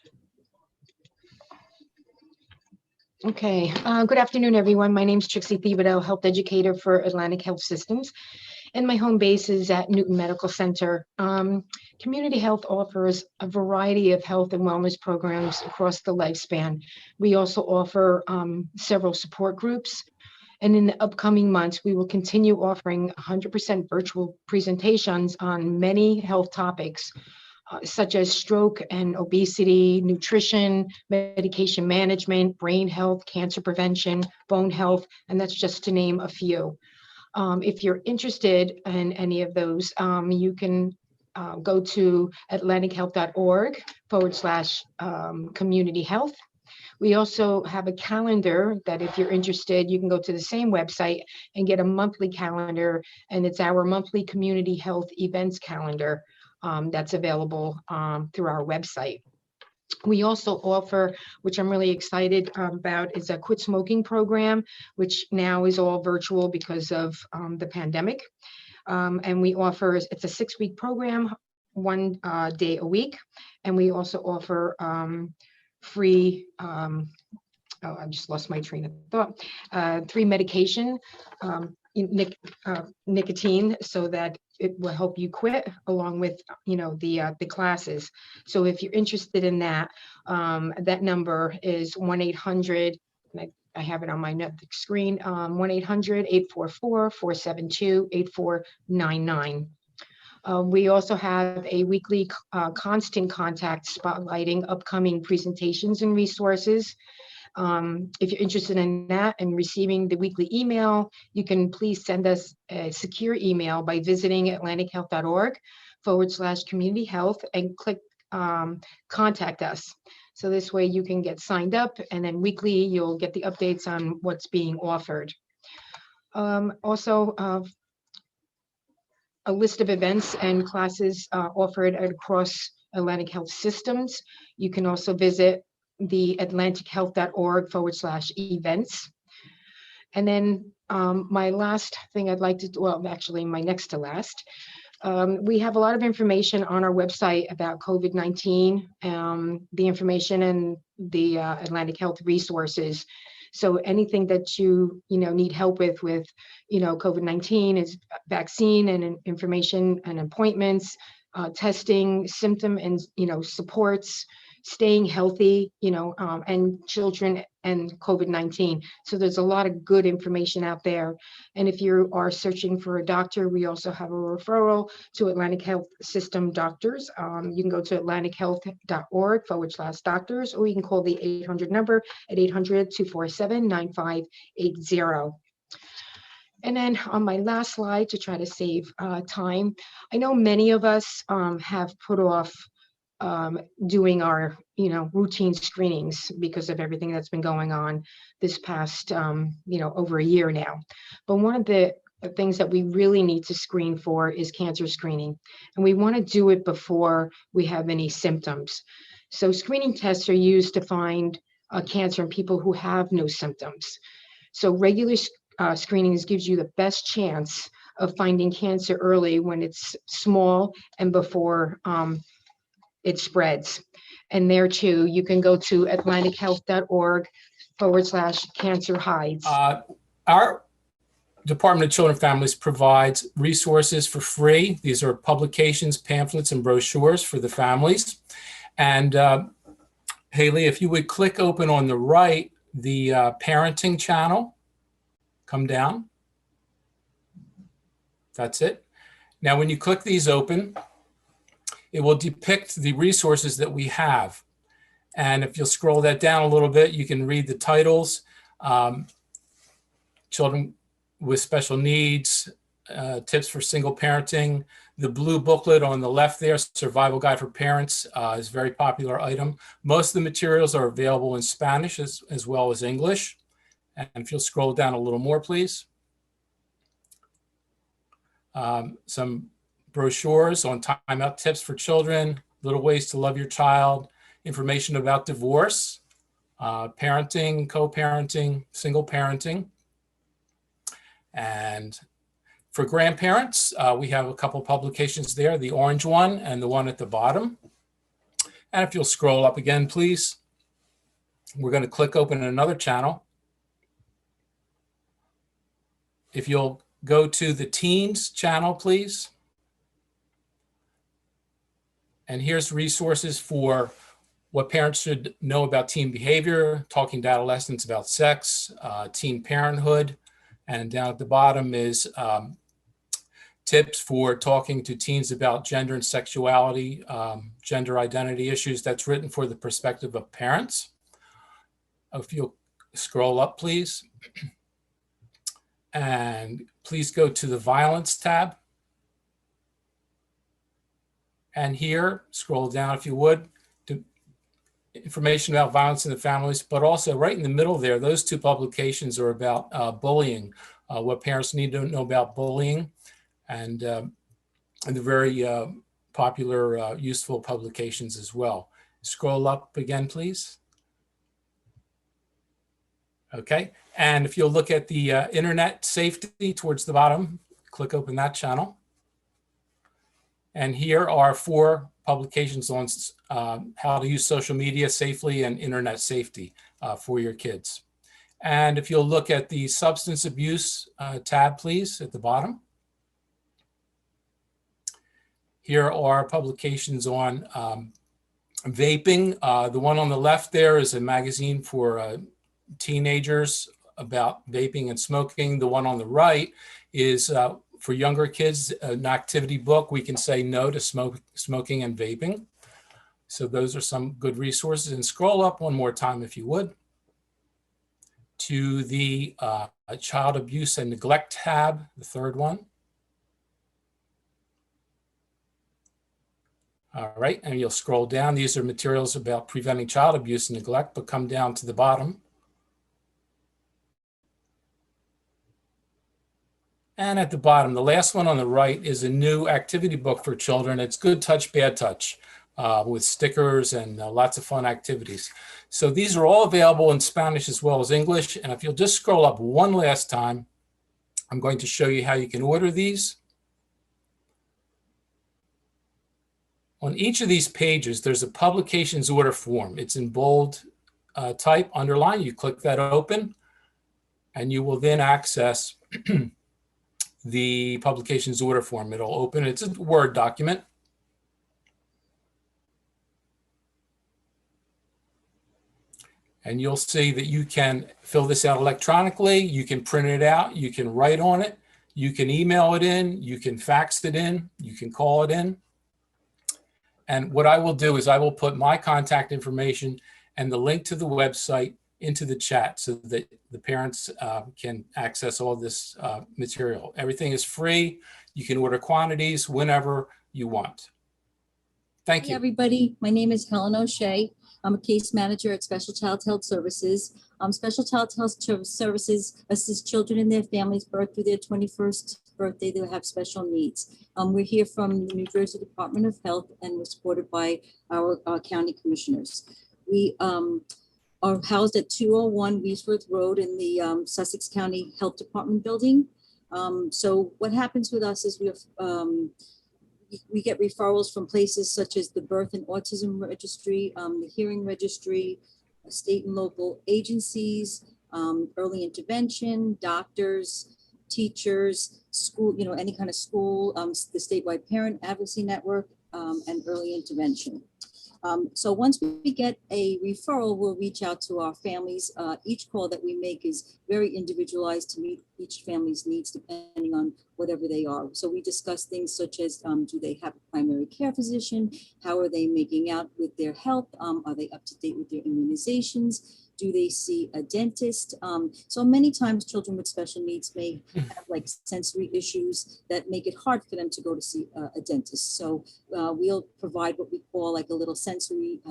Okay, good afternoon, everyone. My name is Trixie Thibodeau, health educator for Atlantic Health Systems, and my home base is at Newton Medical Center. Community health offers a variety of health and wellness programs across the lifespan. We also offer several support groups, and in the upcoming months, we will continue offering 100% virtual presentations on many health topics, such as stroke and obesity, nutrition, medication management, brain health, cancer prevention, bone health, and that's just to name a few. If you're interested in any of those, you can go to atlantichealth.org/community health. We also have a calendar that if you're interested, you can go to the same website and get a monthly calendar, and it's our monthly community health events calendar. That's available through our website. We also offer, which I'm really excited about, is a quit smoking program, which now is all virtual because of the pandemic. And we offer, it's a 6-week program, 1 day a week. And we also offer free, I just lost my train of thought, 3 medication, nicotine, so that it will help you quit, along with the classes. So if you're interested in that, that number is 1-800. I have it on my screen. 1-800-844-472-8499. We also have a weekly constant contact spotlighting upcoming presentations and resources. If you're interested in that and receiving the weekly email, you can please send us a secure email by visiting atlantichealth.org/community health and click contact us. So this way you can get signed up, and then weekly you'll get the updates on what's being offered. Also, a list of events and classes offered across Atlantic Health Systems. You can also visit the atlantichealth.org/events. And then my last thing I'd like to, well, actually my next to last, we have a lot of information on our website about COVID-19, the information and the Atlantic Health resources. So anything that you need help with COVID-19 is vaccine and information and appointments, testing, symptom and supports, staying healthy, and children and COVID-19. So there's a lot of good information out there. And if you are searching for a doctor, we also have a referral to Atlantic Health System doctors. You can go to atlantichealth.org/doctors, or you can call the 800 number at 800-247-9580. And then on my last slide, to try to save time, I know many of us have put off doing our routine screenings because of everything that's been going on this past over a year now. But one of the things that we really need to screen for is cancer screening, and we want to do it before we have any symptoms. So screening tests are used to find cancer in people who have no symptoms. So regular screenings gives you the best chance of finding cancer early when it's small and before it spreads. And there too, you can go to atlantichealth.org/cancer hides.
Our Department of Children and Families provides resources for free. These are publications, pamphlets, and brochures for the families. And Haley, if you would click open on the right, the parenting channel, come down. That's it. Now, when you click these open, it will depict the resources that we have. And if you'll scroll that down a little bit, you can read the titles, Children with Special Needs, Tips for Single Parenting. The blue booklet on the left there, Survival Guide for Parents, is a very popular item. Most of the materials are available in Spanish as well as English. And if you'll scroll down a little more, please. Some brochures on timeout tips for children, little ways to love your child, information about divorce, parenting, co-parenting, single parenting. And for grandparents, we have a couple publications there, the orange one and the one at the bottom. And if you'll scroll up again, please, we're going to click open another channel. If you'll go to the teens channel, please. And here's resources for what parents should know about teen behavior, talking to adolescents about sex, teen parenthood. And down at the bottom is tips for talking to teens about gender and sexuality, gender identity issues. That's written for the perspective of parents. If you'll scroll up, please. And please go to the violence tab. And here, scroll down if you would, to information about violence in the families, but also right in the middle there, those two publications are about bullying, what parents need to know about bullying, and the very popular, useful publications as well. Scroll up again, please. Okay, and if you'll look at the internet safety towards the bottom, click open that channel. And here are 4 publications on how to use social media safely and internet safety for your kids. And if you'll look at the substance abuse tab, please, at the bottom. Here are publications on vaping. The one on the left there is a magazine for teenagers about vaping and smoking. The one on the right is for younger kids, an activity book. We can say no to smoking and vaping. So those are some good resources. And scroll up one more time if you would. to the child abuse and neglect tab, the third one. All right, and you'll scroll down. These are materials about preventing child abuse and neglect, but come down to the bottom. And at the bottom, the last one on the right is a new activity book for children. It's Good Touch, Bad Touch, with stickers and lots of fun activities. So these are all available in Spanish as well as English. And if you'll just scroll up one last time, I'm going to show you how you can order these. On each of these pages, there's a publications order form. It's in bold type, underline. You click that open, and you will then access the publications order form. It'll open. It's a Word document. And you'll see that you can fill this out electronically. You can print it out. You can write on it. You can email it in. You can fax it in. You can call it in. And what I will do is I will put my contact information and the link to the website into the chat so that the parents can access all this material. Everything is free. You can order quantities whenever you want. Thank you.
Hey everybody, my name is Helen O'Shea. I'm a case manager at Special Child Health Services. Special Child Health Services assists children and their families birth through their 21st birthday that have special needs. We're here from the New Jersey Department of Health, and we're supported by our county commissioners. We are housed at 201 Weesworth Road in the Sussex County Health Department building. So what happens with us is we get referrals from places such as the Birth and Autism Registry, the Hearing Registry, state and local agencies, early intervention, doctors, teachers, school, any kind of school, the statewide parent advocacy network, and early intervention. So once we get a referral, we'll reach out to our families. Each call that we make is very individualized to meet each family's needs depending on whatever they are. So we discuss things such as, do they have a primary care physician? How are they making out with their health? Are they up to date with their immunizations? Do they see a dentist? So many times children with special needs may have like sensory issues that make it hard for them to go to see a dentist. So we'll provide what we call like a little sensory,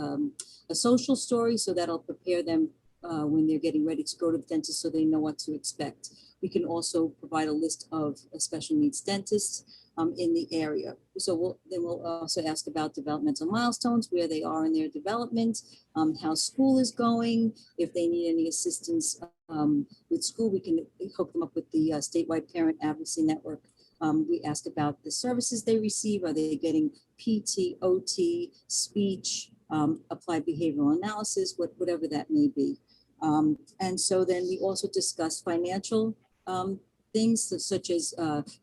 a social story, so that'll prepare them when they're getting ready to go to the dentist so they know what to expect. We can also provide a list of special needs dentists in the area. So we'll also ask about developmental milestones, where they are in their development, how school is going. If they need any assistance with school, we can hook them up with the statewide parent advocacy network. We ask about the services they receive. Are they getting PT, OT, speech, applied behavioral analysis, whatever that may be. And so then we also discuss financial things such as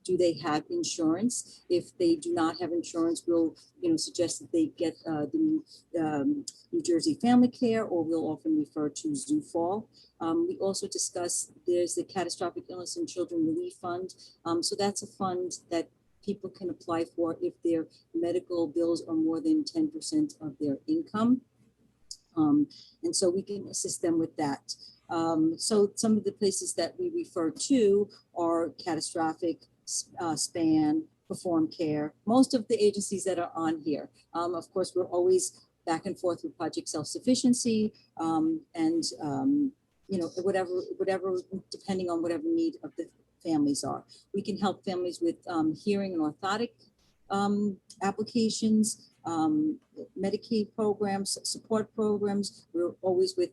do they have insurance? If they do not have insurance, we'll suggest that they get the New Jersey Family Care, or we'll often refer to ZooFall. We also discuss there's the Catastrophic Illness and Children Relief Fund. So that's a fund that people can apply for if their medical bills are more than 10% of their income. And so we can assist them with that. So some of the places that we refer to are Catastrophic, SPAN, Perform Care, most of the agencies that are on here. Of course, we're always back and forth with Project Self-Sufficiency, and whatever, depending on whatever need of the families are. We can help families with hearing and orthotic applications, Medicaid programs, support programs. We're always with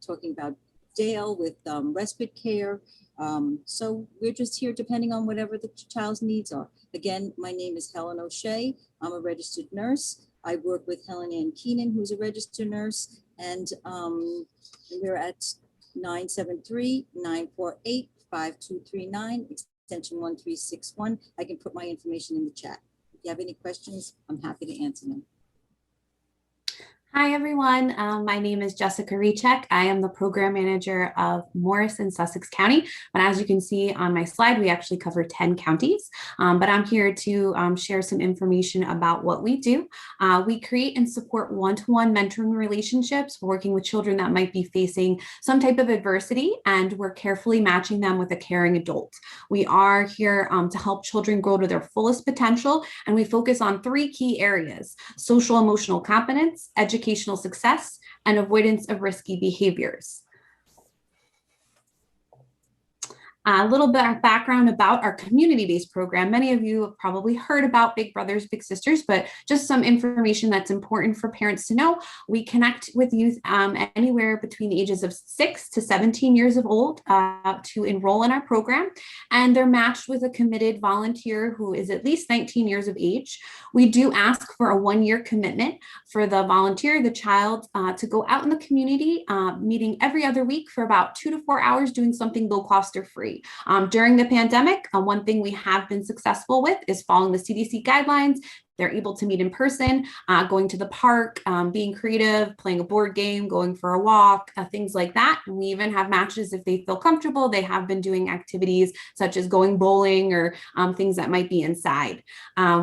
talking about Dale with respite care. So we're just here depending on whatever the child's needs are. Again, my name is Helen O'Shea. I'm a registered nurse. I work with Helen Ann Keenan, who's a registered nurse, and we're at 973-948-5239, extension 1361. I can put my information in the chat. If you have any questions, I'm happy to answer them.
Hi, everyone. My name is Jessica Rechek. I am the program manager of Morris and Sussex County. But as you can see on my slide, we actually cover 10 counties. But I'm here to share some information about what we do. We create and support one-to-one mentoring relationships, working with children that might be facing some type of adversity, and we're carefully matching them with a caring adult. We are here to help children grow to their fullest potential, and we focus on 3 key areas: social emotional competence, educational success, and avoidance of risky behaviors. A little bit of background about our community-based program. Many of you have probably heard about Big Brothers Big Sisters, but just some information that's important for parents to know. We connect with youth anywhere between the ages of 6 to 17 years of old to enroll in our program, and they're matched with a committed volunteer who is at least 19 years of age. We do ask for a 1-year commitment for the volunteer, the child, to go out in the community, meeting every other week for about 2 to 4 hours, doing something low cost or free. During the pandemic, one thing we have been successful with is following the CDC guidelines. They're able to meet in person, going to the park, being creative, playing a board game, going for a walk, things like that. And we even have matches if they feel comfortable. They have been doing activities such as going bowling or things that might be inside.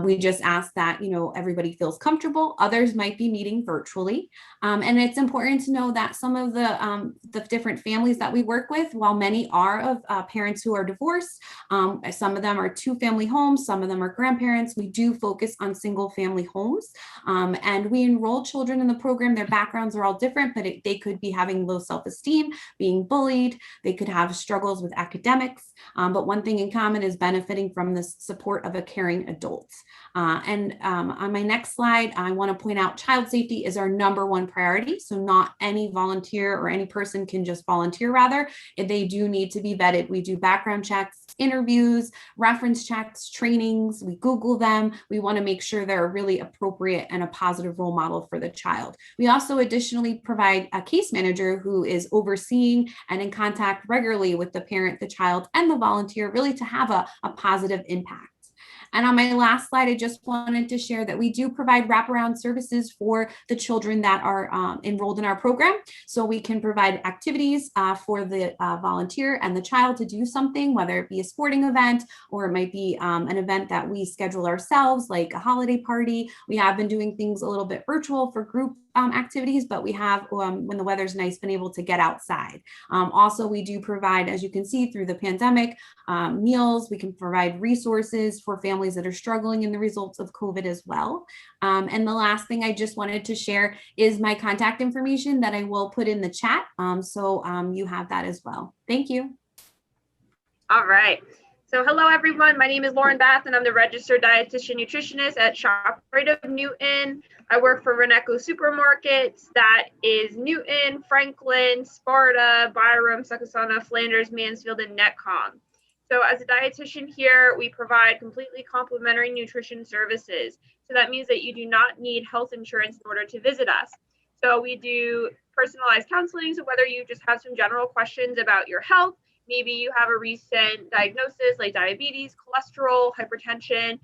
We just ask that, everybody feels comfortable. Others might be meeting virtually. And it's important to know that some of the different families that we work with, while many are of parents who are divorced, some of them are 2-family homes, some of them are grandparents. We do focus on single family homes. And we enroll children in the program. Their backgrounds are all different, but they could be having low self-esteem, being bullied. They could have struggles with academics. But one thing in common is benefiting from the support of a caring adult. And on my next slide, I want to point out child safety is our #1 priority. So not any volunteer or any person can just volunteer, rather. They do need to be vetted. We do background checks, interviews, reference checks, trainings. We Google them. We want to make sure they're really appropriate and a positive role model for the child. We also additionally provide a case manager who is overseeing and in contact regularly with the parent, the child, and the volunteer, really to have a positive impact. And on my last slide, I just wanted to share that we do provide wraparound services for the children that are enrolled in our program. So we can provide activities for the volunteer and the child to do something, whether it be a sporting event or it might be an event that we schedule ourselves, like a holiday party. We have been doing things a little bit virtual for group activities, but we have, when the weather's nice, been able to get outside. Also, we do provide, as you can see through the pandemic, meals. We can provide resources for families that are struggling in the results of COVID as well. And the last thing I just wanted to share is my contact information that I will put in the chat. So you have that as well. Thank you.
All right. So hello, everyone. My name is Lauren Bath, and I'm the registered dietitian nutritionist at ShopRite of Newton. I work for Reneco Supermarkets. That is Newton, Franklin, Sparta, Byram, Susquehanna, Flanders, Mansfield, and Netcom. So as a dietitian here, we provide completely complimentary nutrition services. So that means that you do not need health insurance in order to visit us. So we do personalized counseling. So whether you just have some general questions about your health, maybe you have a recent diagnosis like diabetes, cholesterol, hypertension,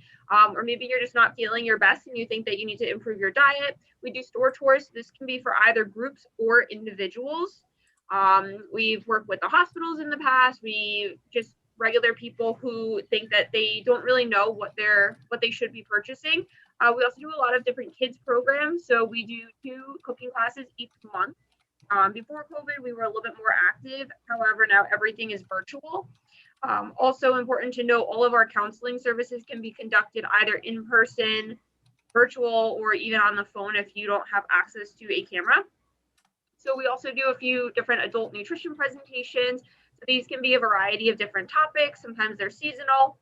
or maybe you're just not feeling your best and you think that you need to improve your diet. We do store tours. This can be for either groups or individuals. We've worked with the hospitals in the past. We just regular people who think that they don't really know what they should be purchasing. We also do a lot of different kids programs. So we do 2 cooking classes each month. Before COVID, we were a little bit more active. However, now everything is virtual. Also important to know, all of our counseling services can be conducted either in person, virtual, or even on the phone if you don't have access to a camera. So we also do a few different adult nutrition presentations. So these can be a variety of different topics. Sometimes they're seasonal.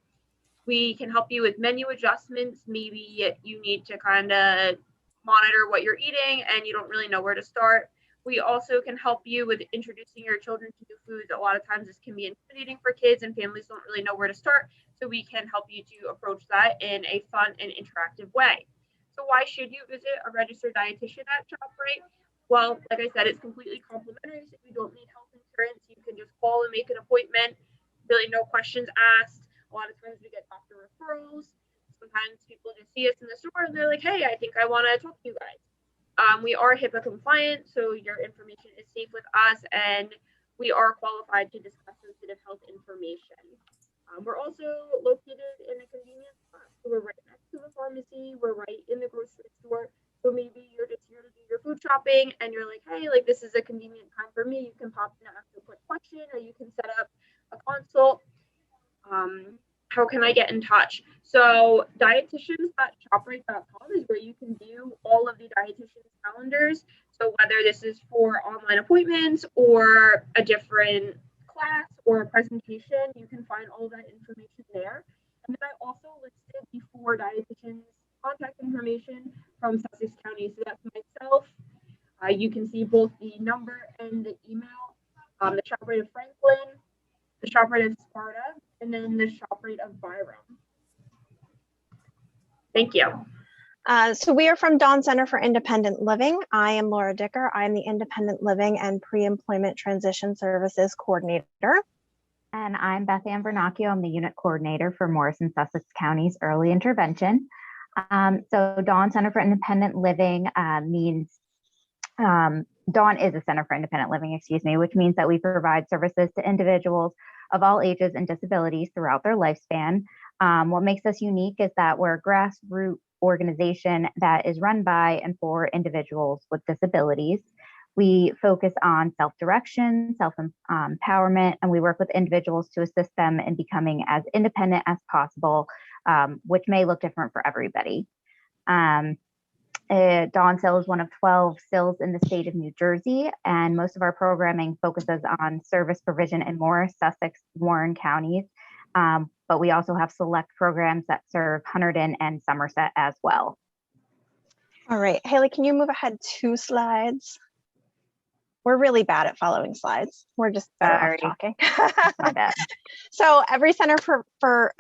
We can help you with menu adjustments. Maybe you need to kind of monitor what you're eating and you don't really know where to start. We also can help you with introducing your children to new foods. A lot of times this can be intimidating for kids and families don't really know where to start. So we can help you to approach that in a fun and interactive way. So why should you visit a registered dietitian at ShopRite? Well, like I said, it's completely complimentary. So if you don't need health insurance, you can just call and make an appointment. Really no questions asked. A lot of times we get doctor referrals. Sometimes people just see us in the store and they're like, hey, I think I want to talk to you guys. We are HIPAA compliant, so your information is safe with us, and we are qualified to discuss sensitive health information. We're also located in a convenient spot. So we're right next to the pharmacy. We're right in the grocery store. So maybe you're just here to do your food shopping and you're like, hey, like this is a convenient time for me. You can pop in and ask a quick question, or you can set up a consult. How can I get in touch? So dietitians.shoprite.com is where you can view all of the dietitians' calendars. So whether this is for online appointments or a different class or a presentation, you can find all that information there. And then I also listed the 4 dietitians' contact information from Sussex County. So that's myself. You can see both the number and the email. The ShopRite of Franklin, the ShopRite of Sparta, and then the ShopRite of Byram. Thank you.
So we are from Dawn Center for Independent Living. I am Laura Dicker. I'm the Independent Living and Pre-Employment Transition Services Coordinator.
And I'm Beth Ann Vernacchio. I'm the Unit Coordinator for Morrison Sussex County's Early Intervention. So Dawn Center for Independent Living means Dawn is a Center for Independent Living, which means that we provide services to individuals of all ages and disabilities throughout their lifespan. What makes us unique is that we're a grassroots organization that is run by and for individuals with disabilities. We focus on self-direction, self-empowerment, and we work with individuals to assist them in becoming as independent as possible, which may look different for everybody. Dawn CIL is one of 12 CILs in the state of New Jersey, and most of our programming focuses on service provision in Morris, Sussex, Warren counties. But we also have select programs that serve Hunterdon and Somerset as well.
All right, Haley, can you move ahead 2 slides? We're really bad at following slides. We're just better off talking.
My bad.
So every center for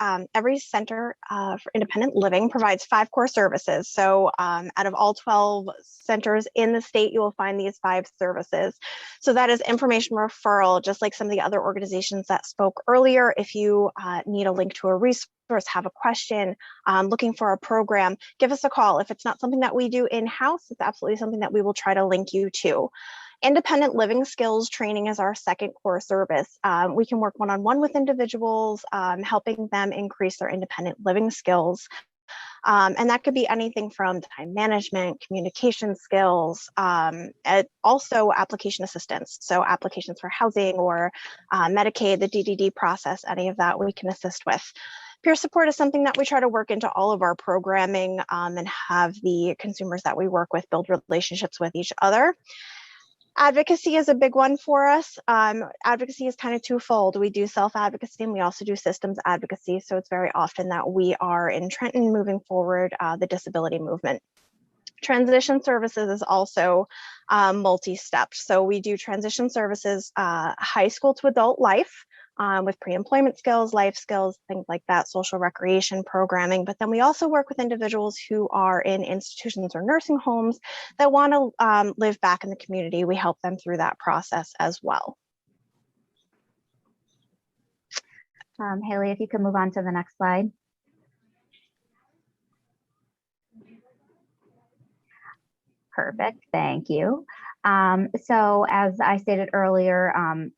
independent living provides 5 core services. So out of all 12 centers in the state, you will find these 5 services. So that is information referral, just like some of the other organizations that spoke earlier. If you need a link to a resource, have a question, looking for a program, give us a call. If it's not something that we do in-house, it's absolutely something that we will try to link you to. Independent living skills training is our second core service. We can work one-on-one with individuals, helping them increase their independent living skills. And that could be anything from time management, communication skills, and also application assistance. So applications for housing or Medicaid, the DDD process, any of that we can assist with. Peer support is something that we try to work into all of our programming and have the consumers that we work with build relationships with each other. Advocacy is a big one for us. Advocacy is kind of twofold. We do self-advocacy and we also do systems advocacy. So it's very often that we are in Trenton moving forward the disability movement. Transition services is also multi-step. So we do transition services, high school to adult life, with pre-employment skills, life skills, things like that, social recreation programming. But then we also work with individuals who are in institutions or nursing homes that want to live back in the community. We help them through that process as well.
Haley, if you could move on to the next slide. Perfect, thank you. So as I stated earlier,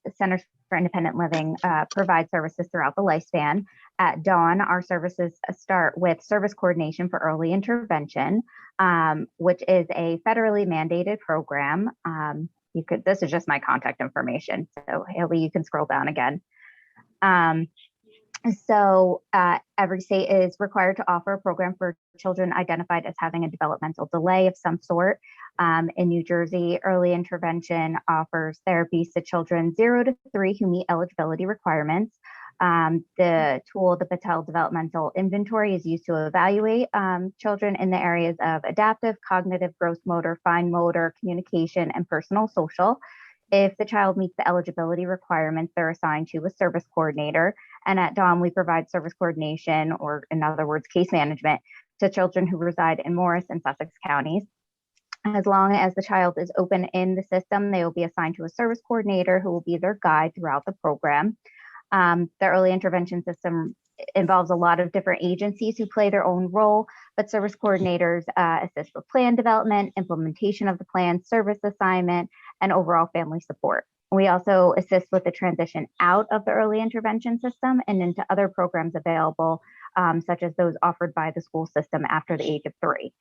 the Centers for Independent Living provide services throughout the lifespan. At Dawn, our services start with service coordination for early intervention, which is a federally mandated program. This is just my contact information. So Haley, you can scroll down again. So every state is required to offer a program for children identified as having a developmental delay of some sort. In New Jersey, early intervention offers therapies to children 0 to 3 who meet eligibility requirements. The tool, the Patel Developmental Inventory, is used to evaluate children in the areas of adaptive, cognitive, gross motor, fine motor, communication, and personal social. If the child meets the eligibility requirements, they're assigned to a service coordinator. And at Dawn, we provide service coordination, or in other words, case management, to children who reside in Morris and Sussex counties. As long as the child is open in the system, they will be assigned to a service coordinator who will be their guide throughout the program. The early intervention system involves a lot of different agencies who play their own role, but service coordinators assist with plan development, implementation of the plan, service assignment, and overall family support. We also assist with the transition out of the early intervention system and into other programs available, such as those offered by the school system after the age of 3.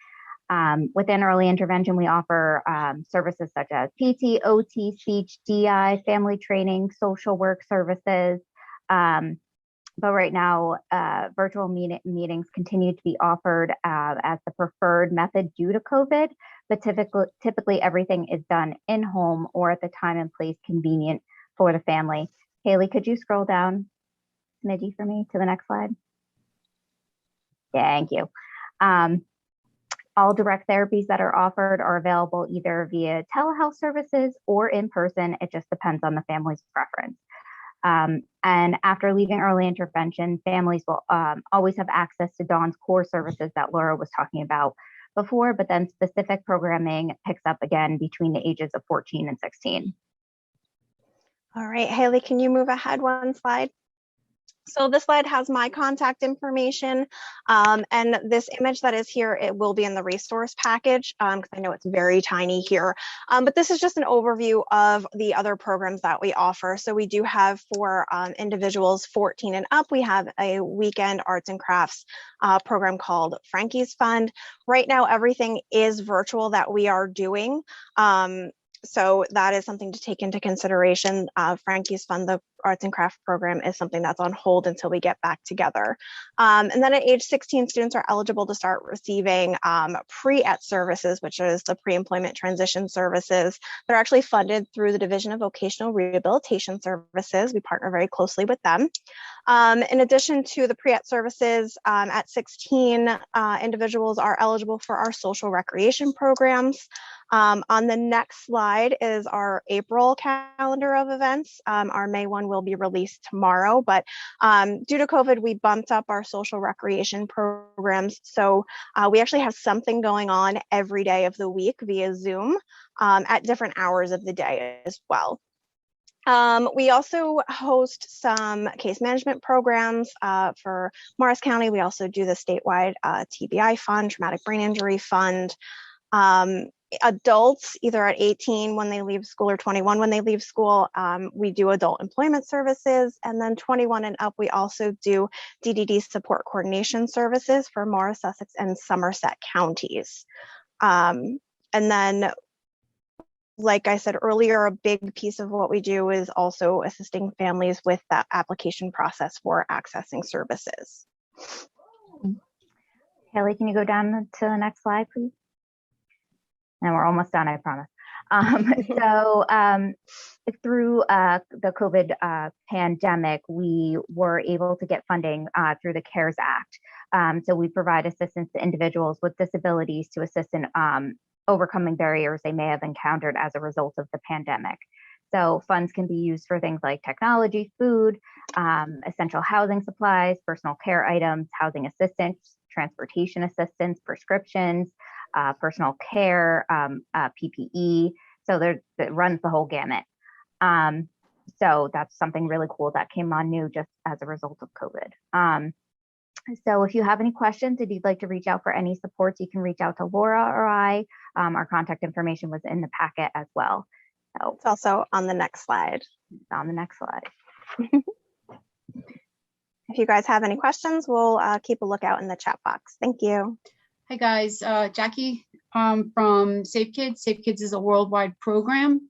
Within early intervention, we offer services such as PT, OT, speech, DI, family training, social work services. But right now, virtual meetings continue to be offered as the preferred method due to COVID, but typically everything is done in home or at the time and place convenient for the family. Haley, could you scroll down smidgy for me to the next slide? Thank you. All direct therapies that are offered are available either via telehealth services or in person. It just depends on the family's preference. And after leaving early intervention, families will always have access to Dawn's core services that Laura was talking about before, but then specific programming picks up again between the ages of 14 and 16.
All right, Haley, can you move ahead one slide? So this slide has my contact information, and this image that is here, it will be in the resource package because I know it's very tiny here. But this is just an overview of the other programs that we offer. So we do have for individuals 14 and up, we have a weekend arts and crafts program called Frankie's Fund. Right now, everything is virtual that we are doing. So that is something to take into consideration. Frankie's Fund, the arts and craft program, is something that's on hold until we get back together. And then at age 16, students are eligible to start receiving pre-ET services, which is the pre-employment transition services. They're actually funded through the Division of Vocational Rehabilitation Services. We partner very closely with them. In addition to the pre-ET services, at 16, individuals are eligible for our social recreation programs. On the next slide is our April calendar of events. Our May one will be released tomorrow, but due to COVID, we bumped up our social recreation programs. So we actually have something going on every day of the week via Zoom at different hours of the day as well. We also host some case management programs for Morris County. We also do the statewide TBI fund, traumatic brain injury fund. Adults, either at 18 when they leave school or 21 when they leave school, we do adult employment services. And then 21 and up, we also do DDD support coordination services for Morris, Sussex, and Somerset counties. And then, like I said earlier, a big piece of what we do is also assisting families with that application process for accessing services.
Haley, can you go down to the next slide, please? And we're almost done, I promise. Through the COVID pandemic, we were able to get funding through the CARES Act. So we provide assistance to individuals with disabilities to assist in overcoming barriers they may have encountered as a result of the pandemic. So funds can be used for things like technology, food, essential housing supplies, personal care items, housing assistance, transportation assistance, prescriptions, personal care, PPE. So it runs the whole gamut. So that's something really cool that came on new just as a result of COVID. So if you have any questions, if you'd like to reach out for any supports, you can reach out to Laura or I. Our contact information was in the packet as well. So
it's also on the next slide.
It's on the next slide.
If you guys have any questions, we'll keep a lookout in the chat box. Thank you.
Hi guys, Jackie from Safe Kids. Safe Kids is a worldwide program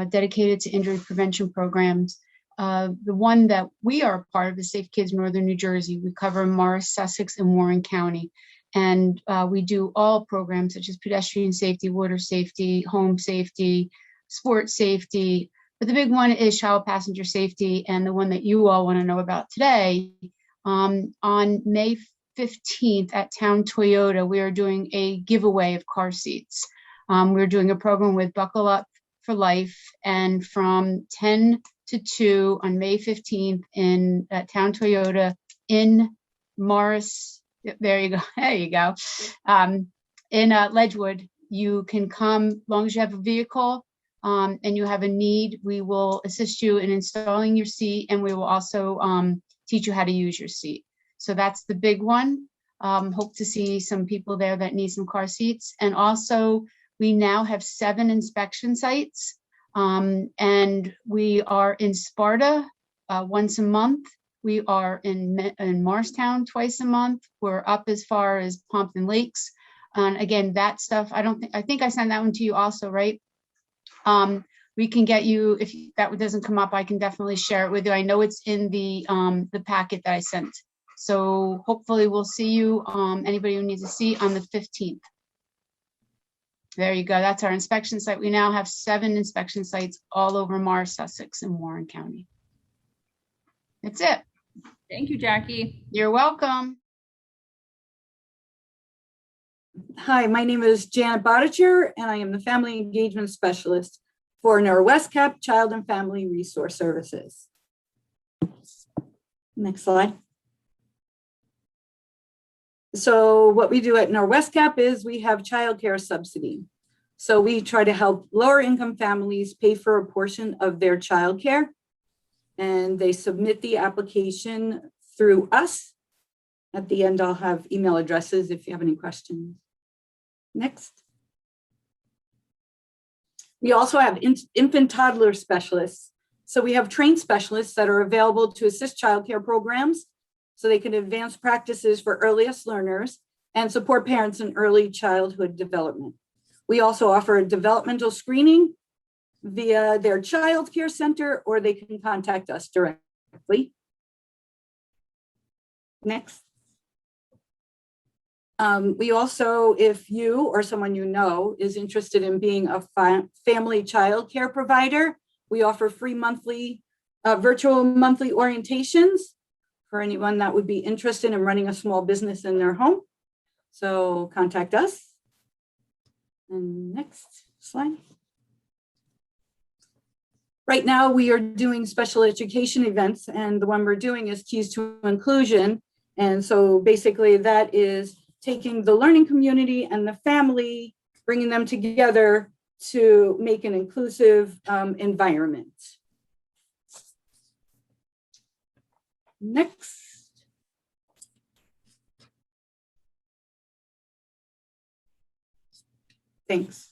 dedicated to injury prevention programs. The one that we are a part of is Safe Kids Northern New Jersey. We cover Morris, Sussex, and Warren County. And we do all programs such as pedestrian safety, water safety, home safety, sports safety. But the big one is child passenger safety, and the one that you all want to know about today. On May 15th at Town Toyota, we are doing a giveaway of car seats. We're doing a program with Buckle Up for Life, and from 10 to 2 on May 15th at Town Toyota in Morris, there you go, in Ledgewood. You can come as long as you have a vehicle and you have a need. We will assist you in installing your seat, and we will also teach you how to use your seat. So that's the big one. Hope to see some people there that need some car seats. And also, we now have 7 inspection sites, and we are in Sparta once a month. We are in Morristown twice a month. We're up as far as Pompton Lakes. And again, that stuff, I think I sent that one to you also, right? We can get you, if that doesn't come up, I can definitely share it with you. I know it's in the packet that I sent. So hopefully we'll see you, anybody who needs a seat, on the 15th. There you go. That's our inspection site. We now have 7 inspection sites all over Morris, Sussex, and Warren County. That's it.
Thank you, Jackie.
You're welcome.
Hi, my name is Janet Bodicher, and I am the Family Engagement Specialist for NORWESCAP Child and Family Resource Services. Next slide. So what we do at NORWESCAP is we have childcare subsidy. So we try to help lower income families pay for a portion of their childcare, and they submit the application through us. At the end, I'll have email addresses if you have any questions. Next. We also have infant toddler specialists. So we have trained specialists that are available to assist childcare programs so they can advance practices for earliest learners and support parents in early childhood development. We also offer a developmental screening via their child care center, or they can contact us directly. Next. We also, if you or someone you know is interested in being a family child care provider, we offer free monthly, virtual monthly orientations for anyone that would be interested in running a small business in their home. So contact us. And next slide. Right now we are doing special education events, and the one we're doing is Keys to Inclusion. And so basically that is taking the learning community and the family, bringing them together to make an inclusive environment. Next. Thanks.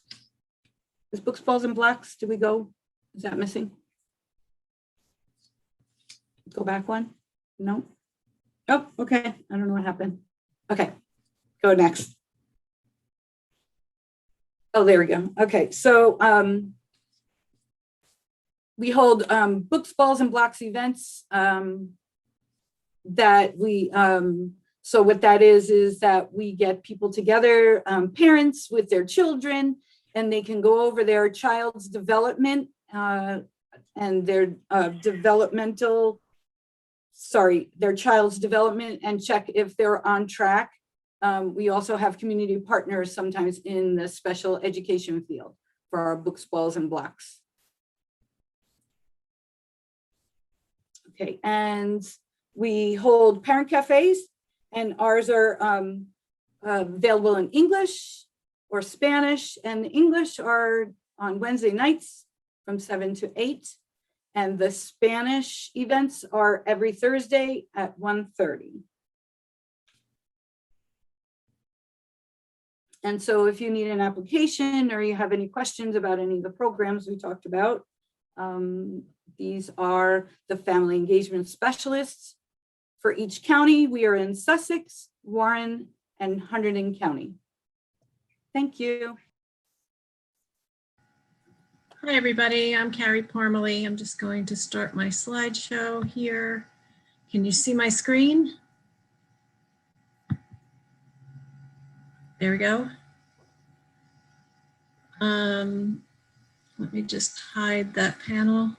Is Books, Balls, and Blocks, did we go? Is that missing? Go back one? No? Oh, okay. I don't know what happened. Okay, go next. Oh, there we go. Okay, so we hold Books, Balls, and Blocks events that we, so what that is that we get people together, parents with their children, and they can go over their child's development and their their child's development and check if they're on track. We also have community partners sometimes in the special education field for our Books, Balls, and Blocks. Okay, and we hold parent cafes, and ours are available in English or Spanish, and the English are on Wednesday nights from 7 to 8. And the Spanish events are every Thursday at 1:30. And so if you need an application or you have any questions about any of the programs we talked about, these are the family engagement specialists. For each county, we are in Sussex, Warren, and Hunterdon County. Thank you.
Hi, everybody. I'm Carrie Parmalee. I'm just going to start my slideshow here. Can you see my screen? There we go. Let me just hide that panel.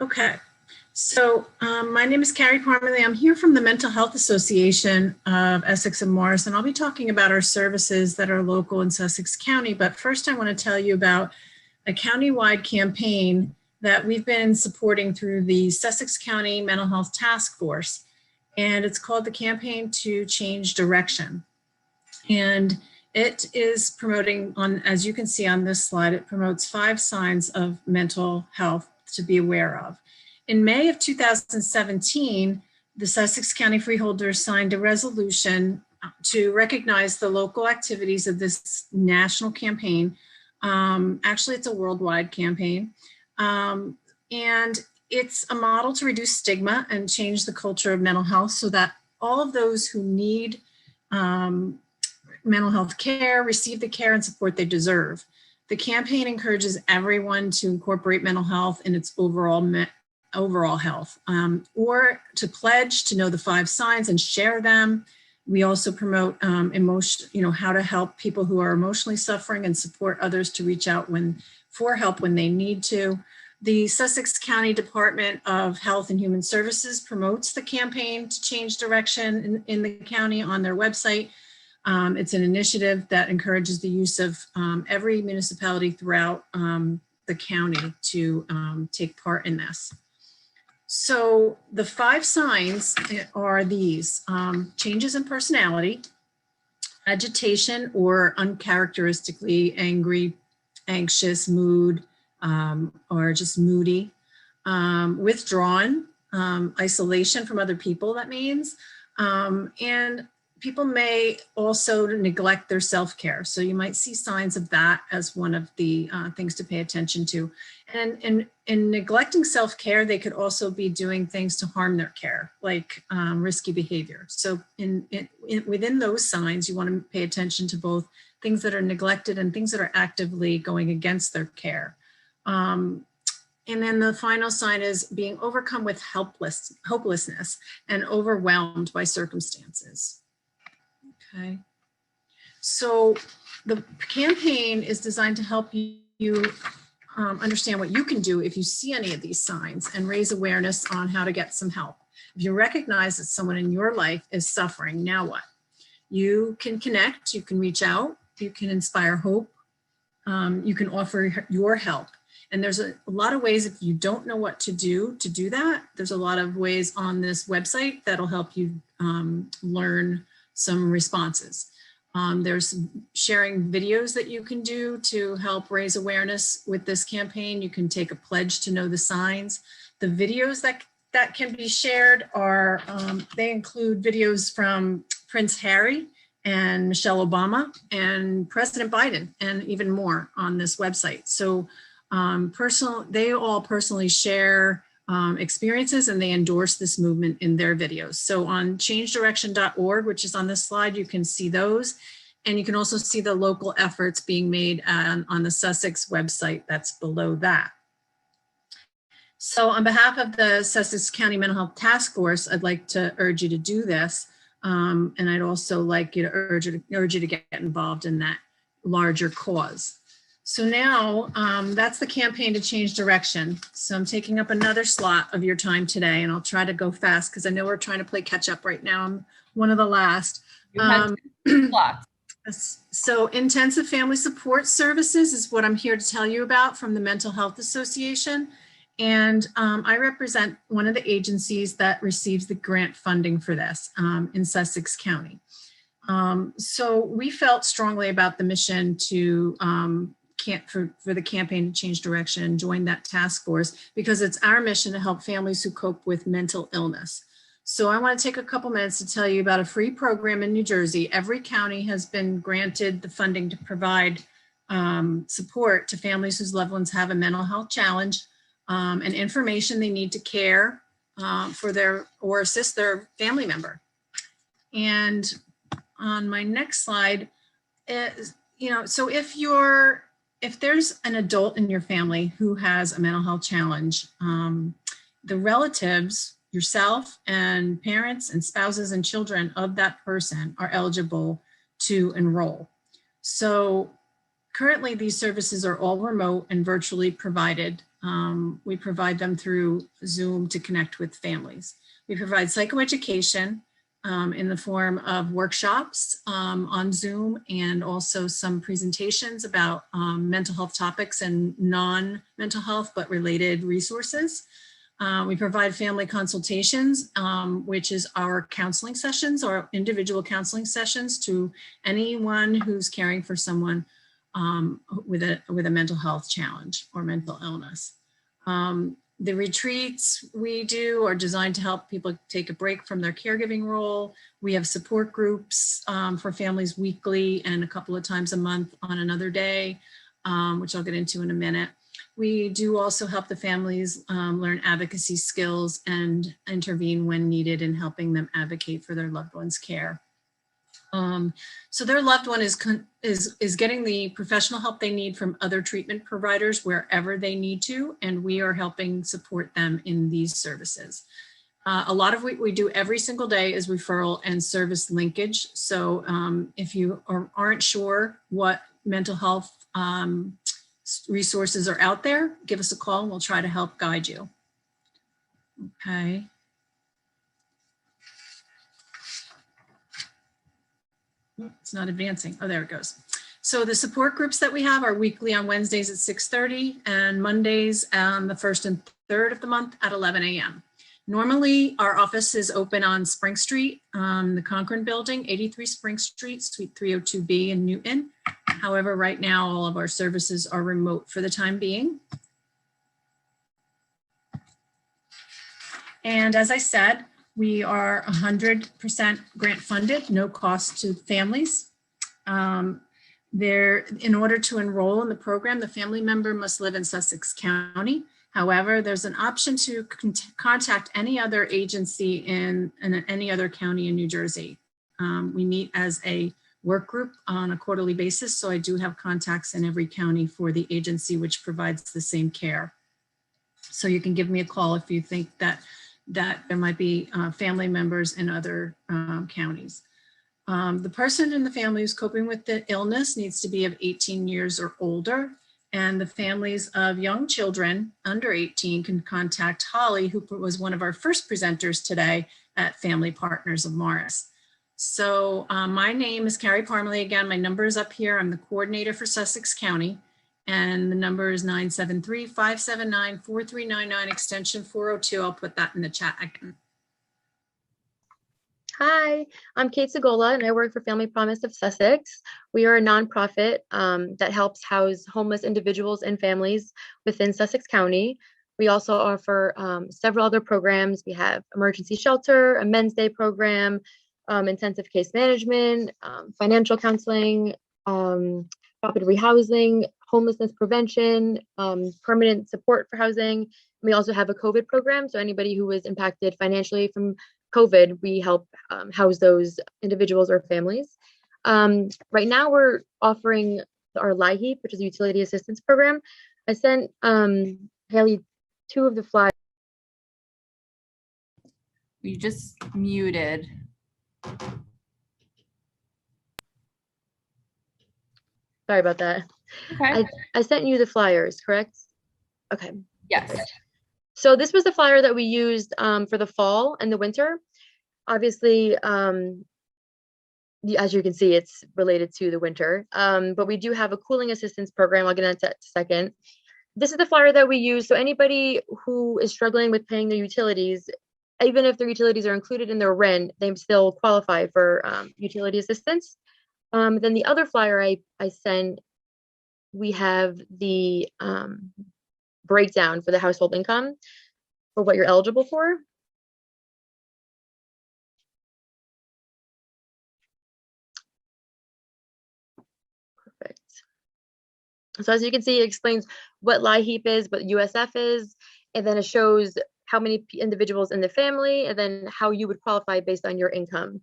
Okay. So my name is Carrie Parmalee. I'm here from the Mental Health Association of Essex and Morris, and I'll be talking about our services that are local in Sussex County. But first I want to tell you about a countywide campaign that we've been supporting through the Sussex County Mental Health Task Force. And it's called the Campaign to Change Direction. And it is promoting, as you can see on this slide, it promotes 5 signs of mental health to be aware of. In May of 2017, the Sussex County Freeholders signed a resolution to recognize the local activities of this national campaign. Actually, it's a worldwide campaign. And it's a model to reduce stigma and change the culture of mental health so that all of those who need mental health care receive the care and support they deserve. The campaign encourages everyone to incorporate mental health in its overall health, or to pledge to know the 5 signs and share them. We also promote how to help people who are emotionally suffering and support others to reach out for help when they need to. The Sussex County Department of Health and Human Services promotes the campaign to change direction in the county on their website. It's an initiative that encourages the use of every municipality throughout the county to take part in this. So the 5 signs are these: changes in personality, agitation or uncharacteristically angry, anxious, mood, or just moody, withdrawn, isolation from other people, that means, and people may also neglect their self-care. So you might see signs of that as one of the things to pay attention to. And in neglecting self-care, they could also be doing things to harm their care, like risky behavior. So within those signs, you want to pay attention to both things that are neglected and things that are actively going against their care. And then the final sign is being overcome with hopelessness and overwhelmed by circumstances. Okay, so the campaign is designed to help you understand what you can do if you see any of these signs and raise awareness on how to get some help. If you recognize that someone in your life is suffering, now what? You can connect, you can reach out, you can inspire hope, you can offer your help. And there's a lot of ways, if you don't know what to do that, there's a lot of ways on this website that'll help you learn some responses. There's sharing videos that you can do to help raise awareness with this campaign. You can take a pledge to know the signs. The videos that can be shared are, they include videos from Prince Harry and Michelle Obama and President Biden, and even more on this website. So they all personally share experiences, and they endorse this movement in their videos. So on changedirection.org, which is on this slide, you can see those. And you can also see the local efforts being made on the Sussex website that's below that. So on behalf of the Sussex County Mental Health Task Force, I'd like to urge you to do this. And I'd also like you to urge you to get involved in that larger cause. So now that's the campaign to change direction. So I'm taking up another slot of your time today, and I'll try to go fast because I know we're trying to play catch up right now. I'm one of the last. So intensive family support services is what I'm here to tell you about from the Mental Health Association. And I represent one of the agencies that receives the grant funding for this in Sussex County. So we felt strongly about the mission to for the campaign to change direction and join that task force, because it's our mission to help families who cope with mental illness. So I want to take a couple minutes to tell you about a free program in New Jersey. Every county has been granted the funding to provide support to families whose loved ones have a mental health challenge, and information they need to care for or assist their family member. And on my next slide, so if there's an adult in your family who has a mental health challenge, the relatives, yourself and parents and spouses and children of that person are eligible to enroll. So currently these services are all remote and virtually provided. We provide them through Zoom to connect with families. We provide psychoeducation in the form of workshops on Zoom, and also some presentations about mental health topics and non-mental health but related resources. We provide family consultations, which is our counseling sessions or individual counseling sessions to anyone who's caring for someone with a mental health challenge or mental illness. The retreats we do are designed to help people take a break from their caregiving role. We have support groups for families weekly and a couple of times a month on another day, which I'll get into in a minute. We do also help the families learn advocacy skills and intervene when needed in helping them advocate for their loved one's care. So their loved one is getting the professional help they need from other treatment providers wherever they need to, and we are helping support them in these services. A lot of what we do every single day is referral and service linkage. So if you aren't sure what mental health resources are out there, give us a call and we'll try to help guide you. Okay. It's not advancing. Oh, there it goes. So the support groups that we have are weekly on Wednesdays at 6:30 and Mondays on the 1st and 3rd of the month at 11 a.m. Normally, our office is open on Spring Street, the Concord Building, 83 Spring Street, Suite 302B in Newton. However, right now, all of our services are remote for the time being. And as I said, we are 100% grant funded, no cost to families. In order to enroll in the program, the family member must live in Sussex County. However, there's an option to contact any other agency in any other county in New Jersey. We meet as a work group on a quarterly basis, so I do have contacts in every county for the agency which provides the same care. So you can give me a call if you think that there might be family members in other counties. The person in the family who's coping with the illness needs to be of 18 years or older, and the families of young children under 18 can contact Holly, who was one of our first presenters today at Family Partners of Morris. So my name is Carrie Parmalee. Again, my number is up here. I'm the coordinator for Sussex County. And the number is 973-579-4399, extension 402. I'll put that in the chat again.
Hi, I'm Kate Segola, and I work for Family Promise of Sussex. We are a nonprofit that helps house homeless individuals and families within Sussex County. We also offer several other programs. We have emergency shelter, a men's day program, intensive case management, financial counseling, rapid rehousing, homelessness prevention, permanent support for housing. We also have a COVID program. So anybody who was impacted financially from COVID, we help house those individuals or families. Right now we're offering our LIHEAP, which is a utility assistance program. I sent Haley 2 of the flyers.
You just muted.
Sorry about that.
Okay.
I sent you the flyers, correct? Okay.
Yes.
So this was the flyer that we used for the fall and the winter. Obviously, as you can see, it's related to the winter, but we do have a cooling assistance program. I'll get into that in a second. This is the flyer that we use. So anybody who is struggling with paying their utilities, even if their utilities are included in their rent, they still qualify for utility assistance. Then the other flyer I sent, we have the breakdown for the household income for what you're eligible for. Perfect. So as you can see, it explains what LIHEAP is, what USF is, and then it shows how many individuals in the family, and then how you would qualify based on your income.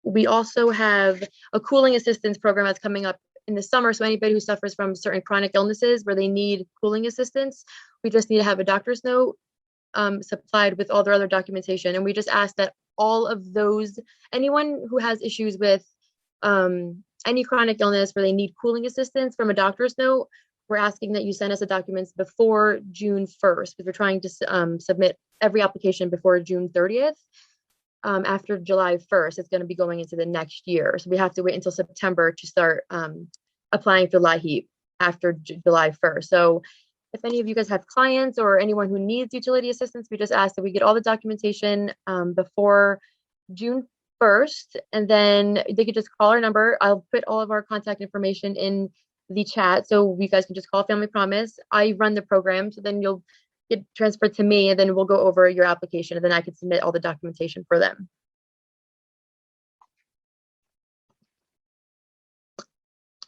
We also have a cooling assistance program that's coming up in the summer. So anybody who suffers from certain chronic illnesses where they need cooling assistance, we just need to have a doctor's note supplied with all their other documentation. And we just ask that all of those, anyone who has issues with any chronic illness where they need cooling assistance from a doctor's note, we're asking that you send us the documents before June 1st, because we're trying to submit every application before June 30th. After July 1st, it's going to be going into the next year. So we have to wait until September to start applying for LIHEAP after July 1st. So if any of you guys have clients or anyone who needs utility assistance, we just ask that we get all the documentation before June 1st, and then they could just call our number. I'll put all of our contact information in the chat, so you guys can just call Family Promise. I run the program, so then you'll get transferred to me, and then we'll go over your application, and then I can submit all the documentation for them.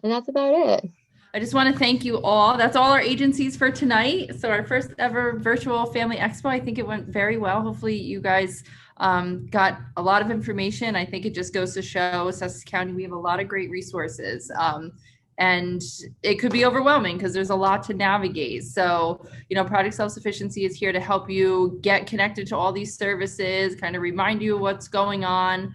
And that's about it.
I just want to thank you all. That's all our agencies for tonight. So our first ever virtual Family Expo, I think it went very well. Hopefully you guys got a lot of information. I think it just goes to show Sussex County, we have a lot of great resources. And it could be overwhelming because there's a lot to navigate. So, you know, Project Self-Sufficiency is here to help you get connected to all these services, kind of remind you what's going on.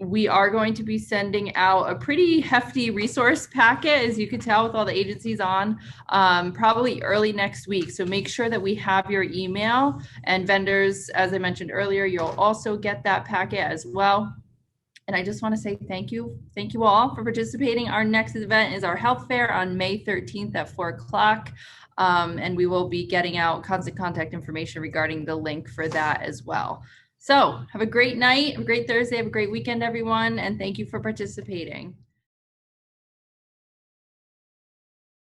We are going to be sending out a pretty hefty resource packet, as you can tell with all the agencies on, probably early next week. So make sure that we have your email, and vendors, as I mentioned earlier, you'll also get that packet as well. And I just want to say thank you. Thank you all for participating. Our next event is our health fair on May 13th at 4 o'clock. And we will be getting out constant contact information regarding the link for that as well. So have a great night, have a great Thursday, have a great weekend, everyone. And thank you for participating.